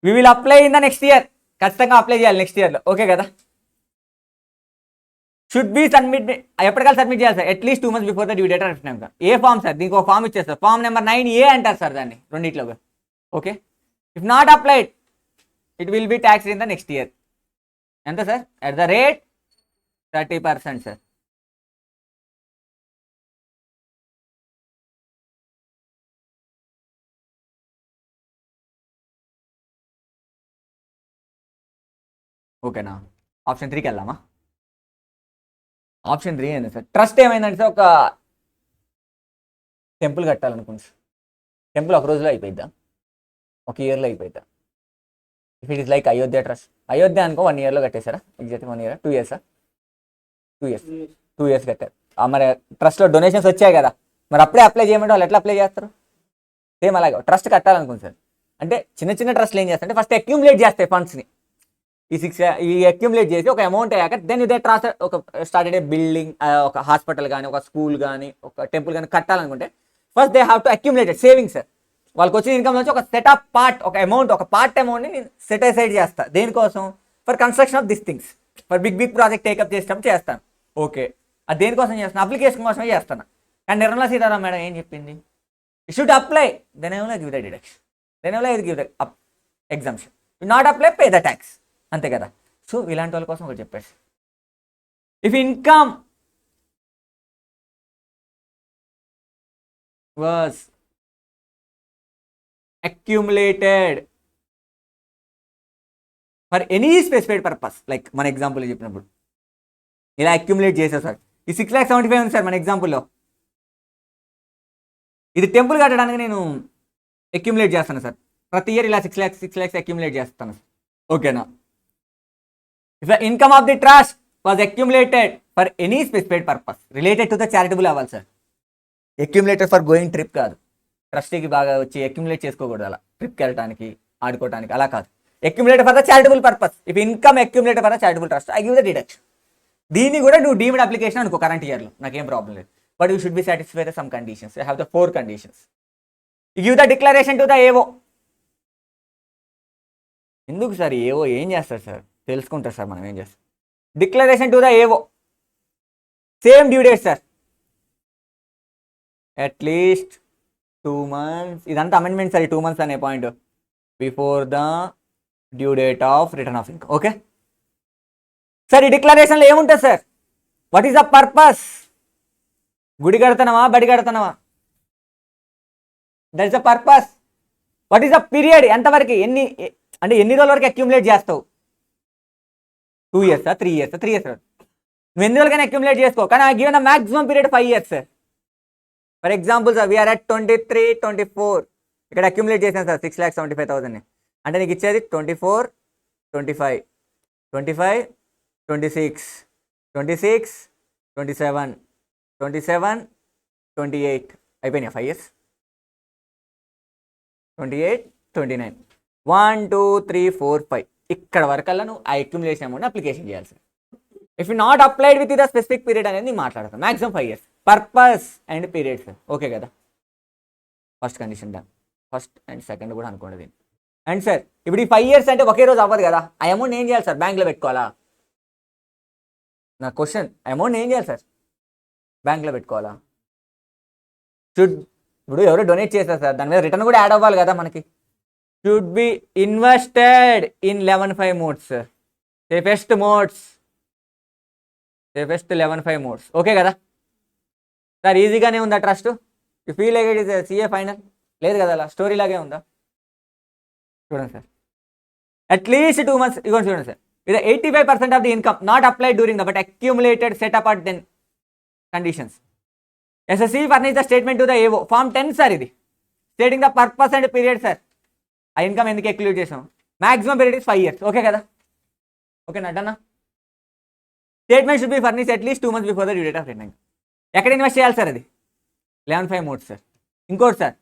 We will apply in the next year, ఖచ్చితంగా అప్లై చేయాలి నెక్స్ట్ ఇయర్లో. ఓకే కదా, షుడ్ బి సబ్మిట్, ఎప్పటికల్లా సబ్మిట్ చేయాలి sir, at least 2 months before the due date అంటున్నాం. ఏ ఫామ్ సార్? దీనికి ఒక ఫామ్ ఇచ్చేస్తారు, ఫామ్ నెంబర్ 9A అంటారు సార్ దాన్ని, రెండిట్లో. Okay, if not applied it will be tax in the next year. ఎంత sir? At the rate 30% sir. ఓకేనా, option 3కి వెళ్దామా? ఆప్షన్ 3 ఏంది సార్? ట్రస్ట్ ఏమైందంటే సార్, ఒక టెంపుల్ కట్టాలనుకుంది. టెంపుల్ ఒక రోజులో అయిపోయిద్దా? ఒక ఇయర్లో అయిపోయిద్దా? If it is like Ayodhya trust, Ayodhya అనుకో 1 yearలో కట్టేశారా? Exact 1 year, 2 years? 2 years కట్టారు. మరి ట్రస్ట్లో డొనేషన్స్ వచ్చాయి కదా, మరి అప్పుడే అప్లై చేయమంటే వాళ్ళు ఎట్లా అప్లై చేస్తారు? సేమ్ అలాగే ట్రస్ట్ కట్టాలనుకుంది సార్. అంటే చిన్న చిన్న ట్రస్ట్లు ఏం చేస్తారంటే ఫస్ట్ అక్యూములేట్ చేస్తాయి ఫండ్స్ని. ఈ అక్యూములేట్ చేసి ఒక అమౌంట్ అయ్యాక దెన్ ఇదే ట్రాన్స్ ఒక స్టార్టెడ్ ఏ బిల్డింగ్, ఒక హాస్పిటల్ కానీ, ఒక స్కూల్ కానీ, ఒక టెంపుల్ కానీ కట్టాలనుకుంటే first they have to accumulated savings sir. వాళ్ళకి వచ్చిన ఇన్కమ్ నుంచి ఒక సెట్ ఆఫ్ పార్ట్, ఒక అమౌంట్, ఒక పార్ట్ అమౌంట్ని నేను సెట్ అసైడ్ చేస్తాను. దేనికోసం? For construction of this things, for big project take up చేసినప్పుడు చేస్తాను. ఓకే, అది దేనికోసం చేస్తాను? అప్లికేషన్ కోసమే చేస్తాను. కానీ నిర్మలా సీతారామన్ మేడం ఏం చెప్పింది? You should apply, then I will give the deduction, then I will give the exemption. You not apply, pay the tax. అంతే కదా. సో ఇలాంటి వాళ్ళ కోసం ఒకటి చెప్పేసి, if income was accumulated for any specified purpose, like మన example చెప్పినప్పుడు ఇలా అక్యూములేట్ చేశారు సార్. ఈ 6,75,000 ఉంది సార్ మన ఎగ్జాంపుల్లో. ఇది టెంపుల్ కట్టడానికి నేను అక్యూములేట్ చేస్తాను సార్. ప్రతి ఇయర్ ఇలా 6 lakhs అక్యూములేట్ చేస్తాను సార్. ఓకేనా? If the income of the trust was accumulated for any specified purpose related to the charitable అవ్వాలి sir. Accumulated for going trip కాదు. ట్రస్టీకి బాగా వచ్చి అక్యూములేట్ చేసుకోకూడదు అలా, ట్రిప్కి వెళ్ళడానికి, ఆడుకోవడానికి, అలా కాదు. Accumulated for the charitable purpose. If income accumulated for the charitable trust, I give the deduction. దీన్ని కూడా నువ్వు డీమ్డ్ అప్లికేషన్ అనుకో కరెంట్ ఇయర్లో, నాకేం ప్రాబ్లం లేదు. But you should be satisfy the sum conditions. You have the 4 conditions. You give the declaration to the AO. ఎందుకు sir AO ఏం చేస్తారు సార్? తెలుసుకుంటారు సార్, మనం ఏం చేస్తాం. Declaration to the AO, same due date sir, at least 2 months. ఇదంతా amendment sir, ఈ 2 months అనే point before the due date of return of income. Okay sir, ఈ డిక్లరేషన్లో ఏముంటుంది sir? What is the purpose? గుడి కడుతున్నావా, బడి కడుతున్నావా? That is the purpose. What is the period? ఎంతవరకు, ఎన్ని రోజుల వరకు అక్యూములేట్ చేస్తావు? 2 years, 3 years, 3 years. నువ్వు ఎన్ని రోజులకైనా అక్యూములేట్ చేసుకో, కానీ ఆ given the maximum period 5 years sir. For example sir, we're at 23, 24, ఇక్కడ అక్యూములేట్ చేసాను సార్ 6,75,000. అంటే నీకు ఇచ్చేది 24, 25, 25, 26, 26, 27, 27, 28 అయిపోయినాయి 5 years. 28, 29, 1, 2, 3, 4, 5 ఇక్కడ వరకల్లా నువ్వు ఆ అక్యూములేషన్ అమౌంట్ అప్లికేషన్ చేయాలి sir. If you not applied with the specific period అనేది మాట్లాడతాం. Maximum 5 years. Purpose and period sir. Okay కదా, first condition done. First and second కూడా అనుకోండి దీన్ని. అండ్ సార్ ఇప్పుడు ఈ 5 years అంటే ఒకే రోజు అవ్వదు కదా, ఆ అమౌంట్ ఏం చేయాలి సార్? బ్యాంక్లో పెట్టుకోవాలా? నా క్వశ్చన్, అమౌంట్ ఏం చేయాలి సార్? బ్యాంక్లో పెట్టుకోవాలా? ఇప్పుడు ఎవరు డొనేట్ చేస్తారు సార్, దాని మీద రిటర్న్ కూడా యాడ్ అవ్వాలి కదా మనకి. Should be invested in 11/5 modes sir. Safest modes, safest 11/5 modes. Okay కదా సార్, ఈజీగానే ఉందా trust? You feel like it is CA final? లేదు కదా, అలా స్టోరీ లాగే ఉందా? చూడండి సార్, అట్లీస్ట్ 2 months. ఇవ్వండి చూడండి సార్, ఇది 85% of the income not applied during the but accumulated set up at then conditions. Assessee furnish the statement to the AO. Form 10 sir ఇది, stating the purpose and period sir. ఆ income ఎందుకు exclude చేసాం? Maximum period is 5 years. Okay కదా? ఓకేనా? డన్నా? Statement should be furnish at least 2 months before the due date of return. ఎక్కడ invest చేయాలి sir? అది 11.5 మోడ్స్ సార్. ఇంకోటి సార్,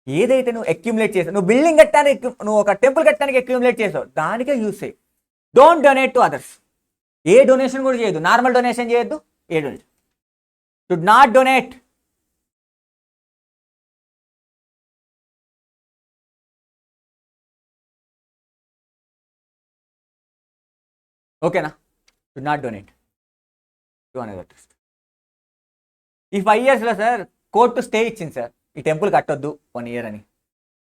ఏదైతే నువ్వు అక్యుములేట్ చేసావు, నువ్వు బిల్డింగ్ కట్టడానికి, నువ్వు ఒక టెంపుల్ కట్టడానికి అక్యుములేట్ చేసావు, దానికే యూస్ చేయి. Don't donate to others. A donation కూడా చేయొద్దు. నార్మల్ డొనేషన్ చేయొద్దు. ఏ డొనేషన్ షుడ్ నాట్ డొనేట్. ఓకేనా? Should not donate to another trust. ఈ 5 yearsలో సార్ కోర్టు స్టే ఇచ్చింది సార్, ఈ టెంపుల్ కట్టొద్దు 1 year అని.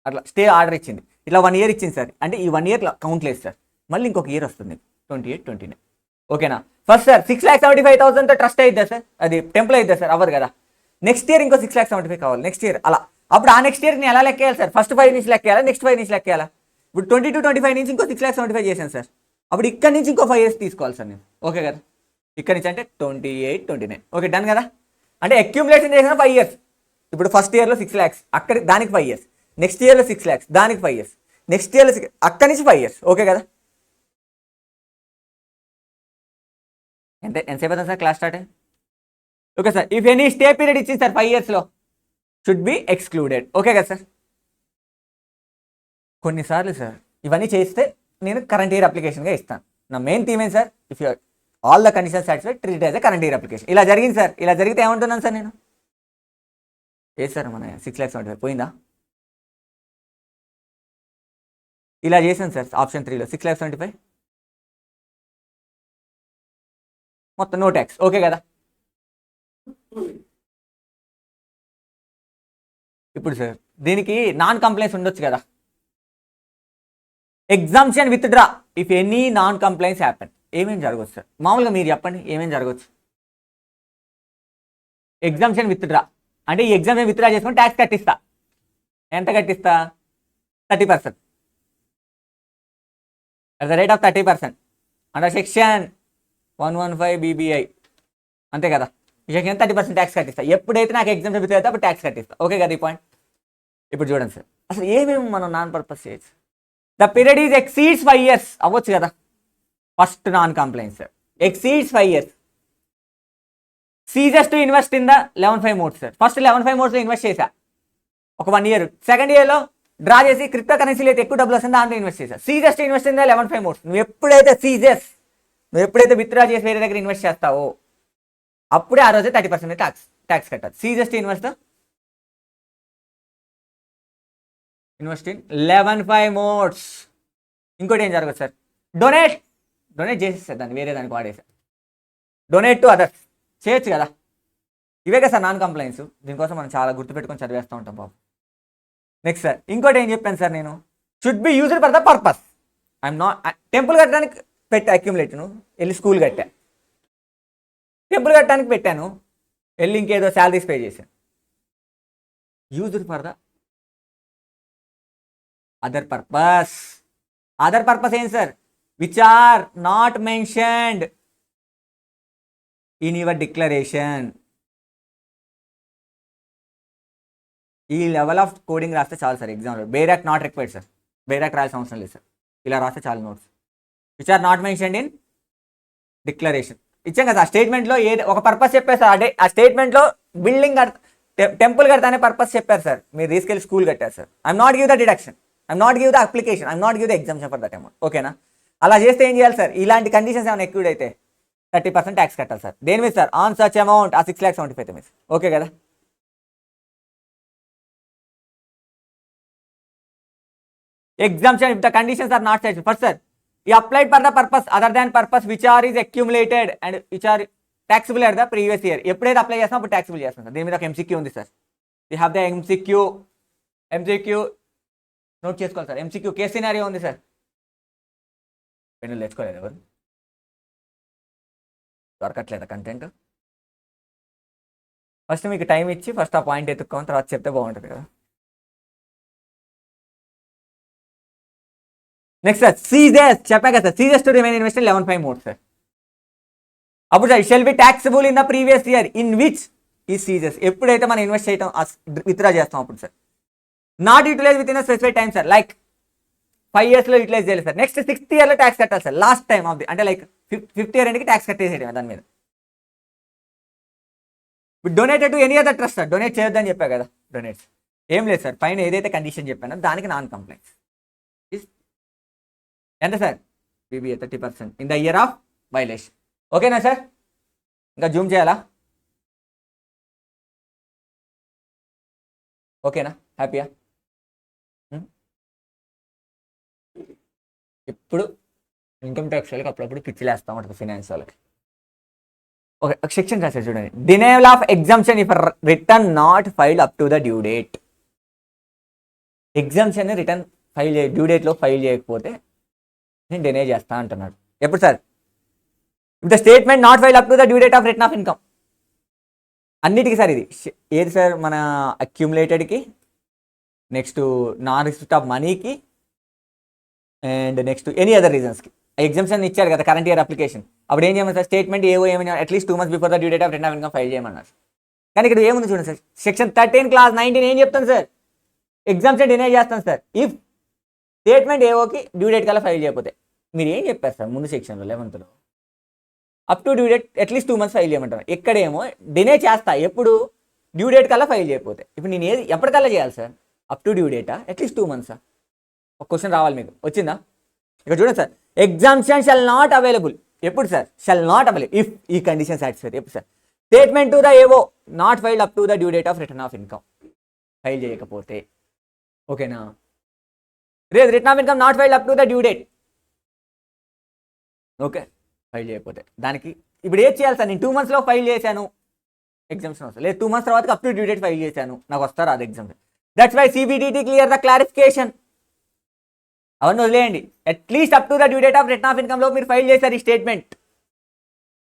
అట్లా స్టే ఆర్డర్ ఇచ్చింది. ఇట్లా 1 year ఇచ్చింది సార్. అంటే ఈ 1 year కౌంట్ లేదు సార్. మళ్ళీ ఇంకొక ఇయర్ వస్తుంది 28, 29. ఓకేనా? ఫస్ట్ సార్ 6,75,000తో ట్రస్ట్ అయిద్దా సార్? అది టెంపుల్ అయిద్దా సార్? అవ్వదు కదా. నెక్స్ట్ ఇయర్ ఇంకో 6,75,000 కావాలి. నెక్స్ట్ ఇయర్ అలా. అప్పుడు ఆ నెక్స్ట్ ఇయర్ నేను ఎలా లెక్కేయాలి సార్? ఫస్ట్ 5 నుంచి లెక్కేయాలా, నెక్స్ట్ 5 నుంచి లెక్కేయాలా? ఇప్పుడు 22, 25 నుంచి ఇంకో 6,75,000 చేశాను సార్. అప్పుడు ఇక్కడ నుంచి ఇంకో 5 years తీసుకోవాలి సార్ నేను. ఓకే కదా? ఇక్కడ నుంచి అంటే 28, 29. ఓకే, డన్ కదా? అంటే అక్యుములేషన్ చేసిన 5 years. ఇప్పుడు ఫస్ట్ ఇయర్లో 6 lakhs, అక్కడ దానికి 5 years. నెక్స్ట్ ఇయర్లో 6 lakhs, దానికి 5 years. నెక్స్ట్ ఇయర్లో అక్కడి నుంచి 5 years. ఓకే కదా? ఎంతసేపు అవుతుంది sir class start? Okay sir, if any stay period ఇచ్చింది సార్ 5 yearsలో షుడ్ బి ఎక్స్క్లూడెడ్. ఓకే కదా సార్? కొన్నిసార్లు సార్ ఇవన్నీ చేస్తే నేను కరెంట్ ఇయర్ అప్లికేషన్గా ఇస్తాను. నా మెయిన్ థీమ్ ఏంటి sir? If you all the conditions satisfied treat as a current year application. ఇలా జరిగింది సార్. ఇలా జరిగితే ఏమంటున్నాను సార్ నేను? ఏ సార్ మన 6,75,000 పోయిందా? ఇలా చేశాను సార్ ఆప్షన్ 3లో 6,75,000 మొత్తం నో ట్యాక్స్. ఓకే కదా? ఇప్పుడు సార్ దీనికి నాన్ కంప్లైన్స్ ఉండొచ్చు కదా. Exemption with draw if any non complains happen. ఏమేమి జరగవచ్చు సార్? మామూలుగా మీరు చెప్పండి ఏమేమి జరగవచ్చు. ఎగ్జామ్షన్ విత్ డ్రా అంటే ఈ ఎగ్జామ్షన్ విత్ డ్రా చేసుకొని ట్యాక్స్ కట్టిస్తా. ఎంత కట్టిస్తా? 30% at the rate of 30% under section 115 BBI. అంతే కదా? ఈ సెక్షన్ 30% ట్యాక్స్ కట్టిస్తా. ఎప్పుడైతే నాకు ఎగ్జామ్షన్ విత్ అయితే అప్పుడు ట్యాక్స్ కట్టిస్తా. ఓకే కదా ఈ పాయింట్? ఇప్పుడు చూడండి సార్, అసలు ఏమేమి మనం నాన్ పర్పస్ చేయొచ్చు. The period is exceeds 5 years అవ్వచ్చు కదా. First non compliant sir exceeds 5 years. Ceases to invest in the 11.5 modes sir. First 11.5 మోడ్స్లో ఇన్వెస్ట్ చేశా ఒక 1 year. సెకండ్ ఇయర్లో డ్రా చేసి క్రిప్టో కరెన్సీలో అయితే ఎక్కువ డబ్బులు వస్తుంది దాంట్లో ఇన్వెస్ట్ చేశా. Ceases to invest in the 11.5 modes. నువ్వు ఎప్పుడైతే విత్డ్రా చేసి వేరే దగ్గర ఇన్వెస్ట్ చేస్తావో అప్పుడే ఆ రోజే 30% ట్యాక్స్ కట్టాలి. Ceases to invest in 11.5 modes. ఇంకోటి ఏం జరగదు సార్? డొనేట్ చేసేస్తారు దాన్ని, వేరే దానికి వాడేసారు. డొనేట్ టు అదర్స్ చేయొచ్చు కదా. ఇవే కదా సార్ నాన్ కంప్లైన్స్. దీనికోసం మనం చాలా గుర్తుపెట్టుకొని చదివేస్తూ ఉంటాం బాబు. నెక్స్ట్ సార్ ఇంకోటి ఏం చెప్పాను సార్ నేను? Should be used for the purpose. I'm not temple కట్టడానికి పెట్టా అక్యుములేట్ను, వెళ్ళి స్కూల్ కట్టా. టెంపుల్ కట్టడానికి పెట్టాను, వెళ్ళి ఇంకేదో శాలరీస్ పే చేశాను. Used for the other purpose. Other purpose ఏంటి sir? Which are not mentioned in your declaration. ఈ లెవెల్ ఆఫ్ కోడింగ్ రాస్తే చాలు సార్ ఎగ్జామ్లో. Bare act not required sir. Bare act రాయాల్సిన అవసరం లేదు సార్. ఇలా రాస్తే చాలు notes. Which are not mentioned in declaration. ఇచ్చాం కదా స్టేట్మెంట్లో ఏది ఒక పర్పస్ చెప్పారు సార్. అదే ఆ స్టేట్మెంట్లో బిల్డింగ్ టెంపుల్ కడతానే పర్పస్ చెప్పారు సార్. మీరు తీసుకెళ్ళి స్కూల్ కట్టారు sir. I'm not give the deduction, I'm not give the application, I'm not give the exemption for that amount. ఓకేనా? అలా చేస్తే ఏం చేయాలి సార్? ఇలాంటి కండిషన్స్ ఏమైనా ఎక్కువ అయితే 30% ట్యాక్స్ కట్టాలి సార్. దేని మీద సార్? ఆన్ సచ్ అమౌంట్ ఆ 6,75,000 మీద. ఓకే కదా? Exemption if the conditions are not satisfied. First sir ఈ applied for the purpose other than purpose which are is accumulated and which are taxable at the previous year. ఎప్పుడైతే apply చేస్తాం అప్పుడు taxable చేస్తాం sir. దీని మీద ఒక MCQ ఉంది sir. You have the MCQ note చేసుకోవాలి సార్. MCQ కేస్ సినారియో ఉంది సార్. పెన్నులు తెచ్చుకోలేదు ఎవరు? దొరకట్లేదా కంటెంట్? ఫస్ట్ మీకు టైం ఇచ్చి ఫస్ట్ ఆ పాయింట్ ఎత్తుక్కోని తర్వాత చెప్తే బాగుంటుంది కదా. నెక్స్ట్ సార్ సీజెస్ చెప్పా కదా sir. Ceases to remain invest 11.5 modes sir. అప్పుడు sir shall be taxable in the previous year in which ఈ సీజెస్. ఎప్పుడైతే మనం ఇన్వెస్ట్ చేయటం విత్డ్రా చేస్తాం అప్పుడు sir. Not utilise with in specified time sir, like 5 yearsలో యూటిలైజ్ చేయాలి సార్, నెక్స్ట్ 6th yearలో ట్యాక్స్ కట్టాలి sir, last time of the అంటే లైక్ 5th year ఎండ్కి ట్యాక్స్ కట్టేసేయడం దాని మీద. Donated to any other trust sir, donate చేయొద్దని చెప్పా కదా, డొనేట్స్ ఏం లేదు సార్, పైన ఏదైతే కండిషన్ చెప్పానో దానికి నాన్ కంప్లైంట్స్. ఎంత sir BBA 30% in the year of violation. ఓకేనా సార్, ఇంకా జూమ్ చేయాలా? ఓకేనా, హ్యాపీయా? ఇప్పుడు ఇన్కమ్ ట్యాక్స్ వాళ్ళకి అప్పుడప్పుడు పిచ్చిలేస్తాం ఉంటుంది, ఫినాన్స్ వాళ్ళకి. ఓకే, సెక్షన్ రాశారు చూడండి, denial of exemption if return not file up to the due date. Exemption return file due డేట్లో ఫైల్ చేయకపోతే నేను డినై చేస్తా అంటున్నాడు. ఎప్పుడు sir? The statement not file up to the due date of return of income. అన్నిటికీ sir ఇది ఏది sir? మన అక్యూములేటెడ్కి, నెక్స్ట్ నాన్ రిసిప్ట్ ఆఫ్ మనీకి, అండ్ నెక్స్ట్ ఎనీ అదర్ రీజన్స్కి. ఎగ్జామ్షన్ ఇచ్చారు కదా కరెంట్ ఇయర్ అప్లికేషన్, అప్పుడు ఏం చేయమని సార్? స్టేట్మెంట్ ఏమైనా at least 2 months before the due date of return of income file చేయమన్నారు. కానీ ఇక్కడ ఏముంది చూడండి సార్, సెక్షన్ 13 clause 19 ఏం చెప్తాను సార్? ఎగ్జామ్షన్ డినై చేస్తాను సార్ ఇఫ్ స్టేట్మెంట్ ఏవోకి డ్యూ డేట్ కల్లా ఫైల్ చేయకపోతే. మీరు ఏం చెప్పారు సార్ ముందు సెక్షన్లో 11th up to due date at least 2 months file చేయమంటారు. ఇక్కడేమో డినై చేస్తా ఎప్పుడు? డ్యూ డేట్ కల్లా ఫైల్ చేయకపోతే. ఇప్పుడు నేను ఏది ఎప్పటికల్లా చేయాలి సార్? అప్ టు డ్యూ డేటా అట్లీస్ట్ 2 months? ఒక క్వశ్చన్ రావాలి మీకు, వచ్చిందా? ఇక్కడ చూడండి sir, exemption shall not available ఎప్పుడు sir? Shall not available if ఈ కండిషన్ సాటిస్ఫైడ్. ఎప్పుడు sir? Statement to the AO not filed up to the due date of return of income file చేయకపోతే. ఓకేనా? Return of income not filed up to the due date. Okay, file చేయకపోతే దానికి ఇప్పుడు ఏం చేయాలి sir? నేను 2 monthsలో file చేశాను, exemption వస్తుంది. లేదు 2 months తర్వాత up to due date file చేశాను, నాకు వస్తారు అది ఎగ్జామ్షన్. That's why CBDT clear the clarification. అవన్నీ వదిలేయండి, at least up to the due date of return of ఇన్కమ్లో మీరు ఫైల్ చేశారు ఈ statement,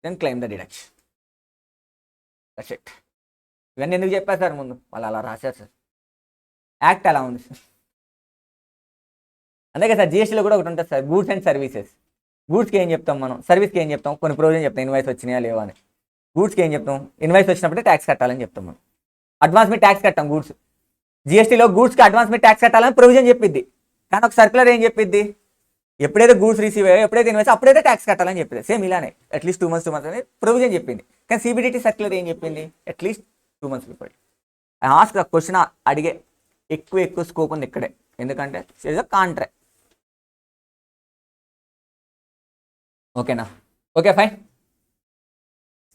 then claim the deduction. That's it. ఇవన్నీ ఎందుకు చెప్పారు సార్ ముందు? వాళ్ళు అలా రాశారు సార్, యాక్ట్ అలా ఉంది సార్. అంతే కదా సార్, జిఎస్టీలో కూడా ఒకటి ఉంటుంది సార్, గూడ్స్ అండ్ సర్వీసెస్. గూడ్స్కి ఏం చెప్తాం మనం, సర్వీస్కి ఏం చెప్తాం? కొన్ని ప్రొవిజన్ చెప్తాం, ఇన్వాయిస్ వచ్చినాయా లేవా అని. గూడ్స్కి ఏం చెప్తాం? ఇన్వాయిస్ వచ్చినప్పుడే ట్యాక్స్ కట్టాలని చెప్తాం మనం. అడ్వాన్స్ మీద ట్యాక్స్ కట్టాం గూడ్స్. జిఎస్టీలో గూడ్స్కి అడ్వాన్స్ మీద ట్యాక్స్ కట్టాలని ప్రొవిజన్ చెప్పిద్ది, కానీ ఒక సర్క్యులర్ ఏం చెప్పిద్ది? ఎప్పుడైతే గూడ్స్ రిసీవ్ అయ్యో, ఎప్పుడైతే ఇన్వాయిస్ అప్పుడైతే ట్యాక్స్ కట్టాలని చెప్పింది. సేమ్ ఇలానే అట్లీస్ట్ 2 months అని ప్రొవిజన్ చెప్పింది. కానీ సిబిడిటీ సర్క్యులర్ ఏం చెప్పింది? At least 2 months before. Ask the question అడిగే ఎక్కువ స్కోప్ ఉంది ఇక్కడే, ఎందుకంటే ఇట్స్ అ కాంట్రాక్ట్. ఓకేనా? Okay fine.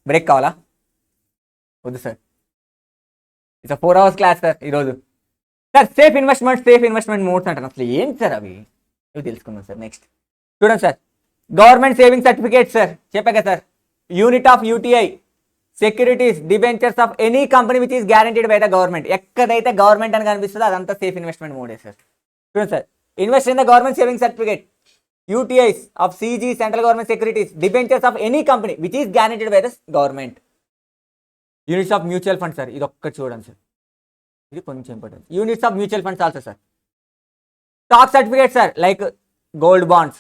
బ్రేక్ కావాలా? వద్దు sir, it's 4 hours class sir ఈరోజు. సార్ సేఫ్ ఇన్వెస్ట్మెంట్ మోడ్స్ అంటారు, అసలు ఏంటి సార్ అవి? ఇవి తెలుసుకుందాం సార్. నెక్స్ట్ చూడండి sir, government saving certificate sir, చెప్పా కదా sir, unit of UTI, securities, debentures of any company which is guaranteed by the government. ఎక్కడైతే గవర్నమెంట్ అని కనిపిస్తుందో అదంతా సేఫ్ ఇన్వెస్ట్మెంట్ మోడే సార్. చూడండి sir, invest in the government saving certificate, UTIs of CG, central government securities, debentures of any company which is guaranteed by the government. Units of mutual funds sir, ఇది ఒక్కటి చూడండి sir, ఇది కొంచెం important. Units of mutual funds also sir. Stock certificate sir, like gold bonds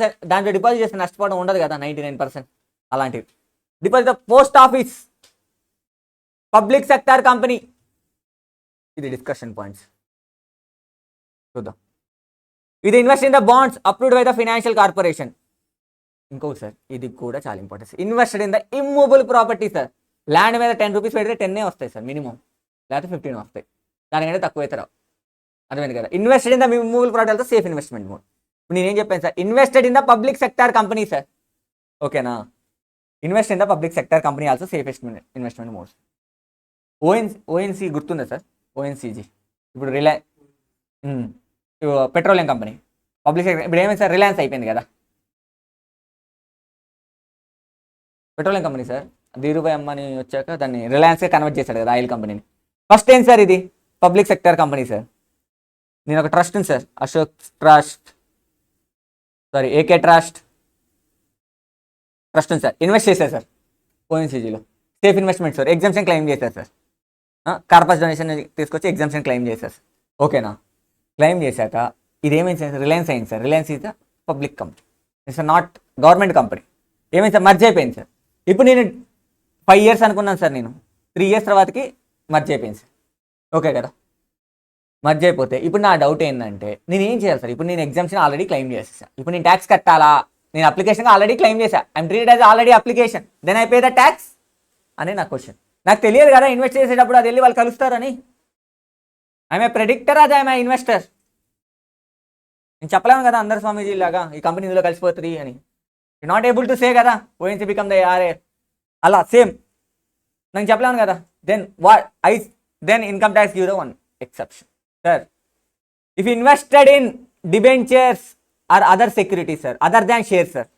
sir, దాంట్లో deposit చేస్తే నష్టపోవడం ఉండదు కదా 99%, అలాంటివి. Deposit of post office, public sector company, ఇది డిస్కషన్ పాయింట్స్ చూద్దాం. ఇది invest in the bonds approved by the financial corporation. ఇంకోటి సార్, ఇది కూడా చాలా important. Invested in the immovable property sir, land మీద 10 rupees పెడితే 10 వస్తాయి సార్ మినిమం, లేకపోతే 15 వస్తాయి, దానికంటే తక్కువ అయితే రావు. అర్థమైంది కదా? Invested in the immovable property safe investment mode. ఇప్పుడు నేనేం చెప్పాను sir? Invested in the public sector company sir. ఓకేనా? Invest in the public sector company also safe investment mode. ONC గుర్తుందా సార్? ఓఎన్సీజీ ఇప్పుడు పెట్రోలియం కంపెనీ, పబ్లిక్ సెక్టర్. ఇప్పుడు ఏమైంది sir? Reliance అయిపోయింది కదా, petroleum company sir. Dhirubhai Ambani వచ్చాక దాన్ని రిలయన్స్గా కన్వర్ట్ చేశాడు కదా, ఆయిల్ కంపెనీని. ఫస్ట్ ఏం సార్? ఇది పబ్లిక్ సెక్టర్ కంపెనీ సార్. నేను ఒక ట్రస్ట్ ఉంది sir, Ashok trust, AK trust ఉంది సార్, ఇన్వెస్ట్ చేశారు సార్ ఓఎన్సీజీలో. Safe investment sir, exemption claim చేశారు సార్. కార్పస్ డొనేషన్ తీసుకొచ్చి ఎగ్జామ్షన్ క్లెయిమ్ చేశారు సార్. ఓకేనా? క్లెయిమ్ చేశాక ఇది ఏమైంది సార్? రిలయన్స్ అయింది sir. Reliance is the public company, it's not government company. ఏమైంది సార్? మర్జ్ అయిపోయింది సార్. ఇప్పుడు నేను 5 years అనుకున్నాను సార్, నేను 3 years తర్వాతకి మర్జ్ అయిపోయింది సార్. ఓకే కదా? మర్జ్ అయిపోతే ఇప్పుడు నా డౌట్ ఏంటంటే నేను ఏం చేయాలి సార్? ఇప్పుడు నేను ఎగ్జామ్షన్ ఆల్రెడీ క్లెయిమ్ చేసేసాను, ఇప్పుడు నేను ట్యాక్స్ కట్టాలా? నేను అప్లికేషన్ ఆల్రెడీ క్లెయిమ్ చేశా, I'm treated as already application, then I pay the tax అని నా క్వశ్చన్. నాకు తెలియదు కదా ఇన్వెస్ట్ చేసేటప్పుడు అది వెళ్ళి వాళ్ళు కలుస్తారని. ఐఎమ్ ఏ ప్రెడిక్టర్ అది ఐఎమ్ ఏ ఇన్వెస్టర్. నేను చెప్పలేము కదా అందరు స్వామీజీ లాగా ఈ కంపెనీ ఇందులో కలిసిపోతుంది అని. You not able to say కదా ఓఎన్సీ బికమ్ ద ఆర్ఏ అలా సేమ్ నేను చెప్పలేను కదా. Then income tax give the one exception. Sir if invested in debentures or other securities sir, other than shares sir,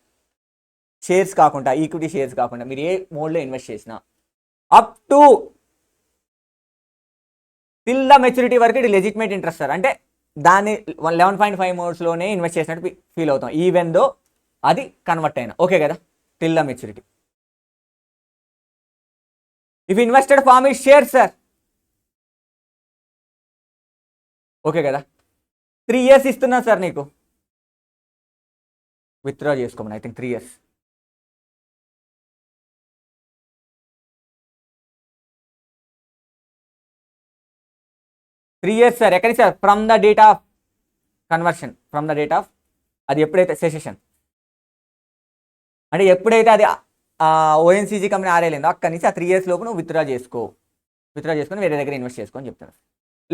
shares కాకుండా equity shares కాకుండా మీరు ఏ మోడ్లో ఇన్వెస్ట్ చేసినా up to till the maturity వరకు ఇది లెజిటిమేట్ ఇంట్రెస్ట్ సార్. అంటే దాన్ని 11.5 మోడ్స్లోనే ఇన్వెస్ట్ చేసినట్టు ఫీల్ అవుతాం ఈవెన్ దో అది కన్వర్ట్ అయినా, ఓకే కదా, till the maturity. If invested form ఈ షేర్ సార్, ఓకే కదా, 3 years ఇస్తున్నా సార్ నీకు విత్డ్రా చేసుకోమని. I think 3 years. సార్ ఎక్కడి sir? From the date of conversion, from the date of అది ఎప్పుడైతే సెషన్ అంటే ఎప్పుడైతే అది ఓఎన్సీజీ కంపెనీ ఆరేలేందో అక్కడి నుంచి ఆ 3 years లోపు నువ్వు విత్డ్రా చేసుకొని వేరే దగ్గర ఇన్వెస్ట్ చేసుకొని చెప్తాను.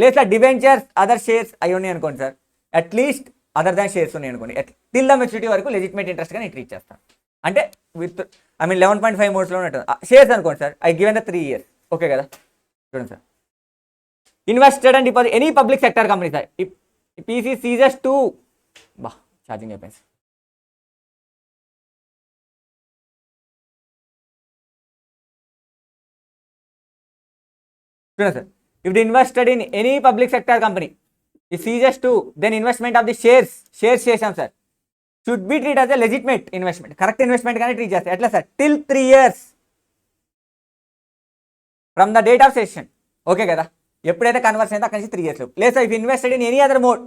లేదు సార్ డిబెంచర్స్ అదర్ షేర్స్ అవి ఉన్నాయి అనుకోండి sir, at least other than shares ఉన్నాయి అనుకోండి, టిల్ ద మెచ్యూరిటీ వరకు లెజిటిమేట్ ఇంట్రెస్ట్గా నేను ట్రీట్ చేస్తాను. అంటే విత్ 11.5 మోడ్స్లో ఉంటుంది. షేర్స్ అనుకోండి sir, I given the 3 years, okay కదా. చూడండి sir, invested and deposit any public sector company sir, PC ceases to charging అయిపోయింది సార్. చూడండి sir, if the invested in any public sector company is seizes to then investment of the shares చేసాం sir, should be treated as a legitimate investment, correct investment కానీ treat చేస్తారు. ఎట్లా sir? Till 3 years from the date of session, okay కదా. ఎప్పుడైతే conversion అయితే అక్కడి నుంచి 3 years. లేదు sir if invested in any other mode,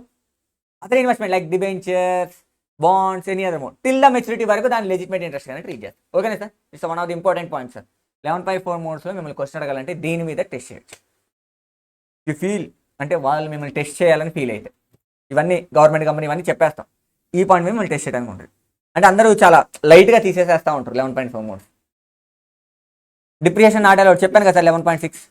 other investment like debentures, bonds, any other mode, till the maturity వరకు దాన్ని లెజిటిమేట్ ఇంట్రెస్ట్ కానీ treat చేస్తారు, ఓకేనా sir. It's one of the important points sir. 11.4 మోడ్స్లో మిమ్మల్ని క్వశ్చన్ అడగాలంటే దీని మీద టెస్ట్ చేయొచ్చు. యూ ఫీల్ అంటే వాళ్ళు మిమ్మల్ని టెస్ట్ చేయాలని ఫీల్ అయితే ఇవన్నీ గవర్నమెంట్ కంపెనీ ఇవన్నీ చెప్పేస్తాం, ఈ పాయింట్ మీద మిమ్మల్ని టెస్ట్ చేయడానికి ఉంటుంది. అంటే అందరూ చాలా లైట్గా తీసేసేస్తూ ఉంటారు 11.4 మోడ్స్. డిప్రిసియేషన్ నాట్ అలౌడ్ చెప్పాను కదా సార్ 11.6.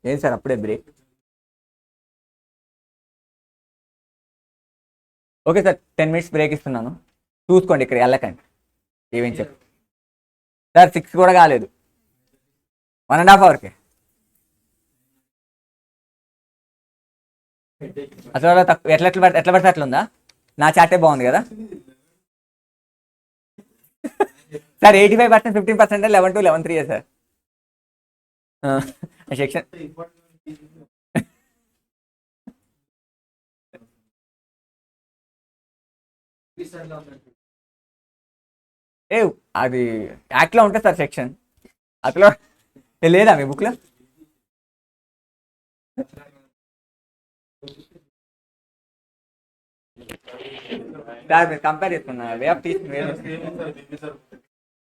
ఏం సార్ అప్పుడే break? Okay sir 10 minutes break ఇస్తున్నాను, చూసుకోండి ఇక్కడ వెళ్ళకండి. ఏమేం చెప్పు సార్, 6 కూడా కాలేదు, 1.5 hourకి. అసలు తక్కువ ఎట్లా పడితే అట్లా ఉందా? నా చాటే బాగుంది కదా సార్. 85%, 15% 11 to 11.3 sir section. ఏ అది యాక్ట్లో ఉంటుంది సార్ సెక్షన్, అట్లా లేదా మీ బుక్లో? సార్ మీరు కంపేర్ చేసుకున్నా వే ఆఫ్ టీచింగ్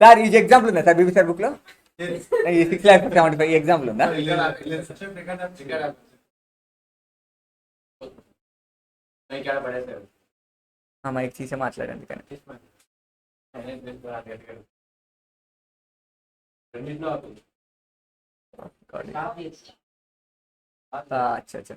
సార్. ఇది ఎగ్జాంపుల్ ఉందా సార్ బీబీ సార్ బుక్లో? 6,75,000 ఎగ్జాంపుల్ ఉందా? మైక్ తీసే మాట్లాడండి కానీ. अच्छा अच्छा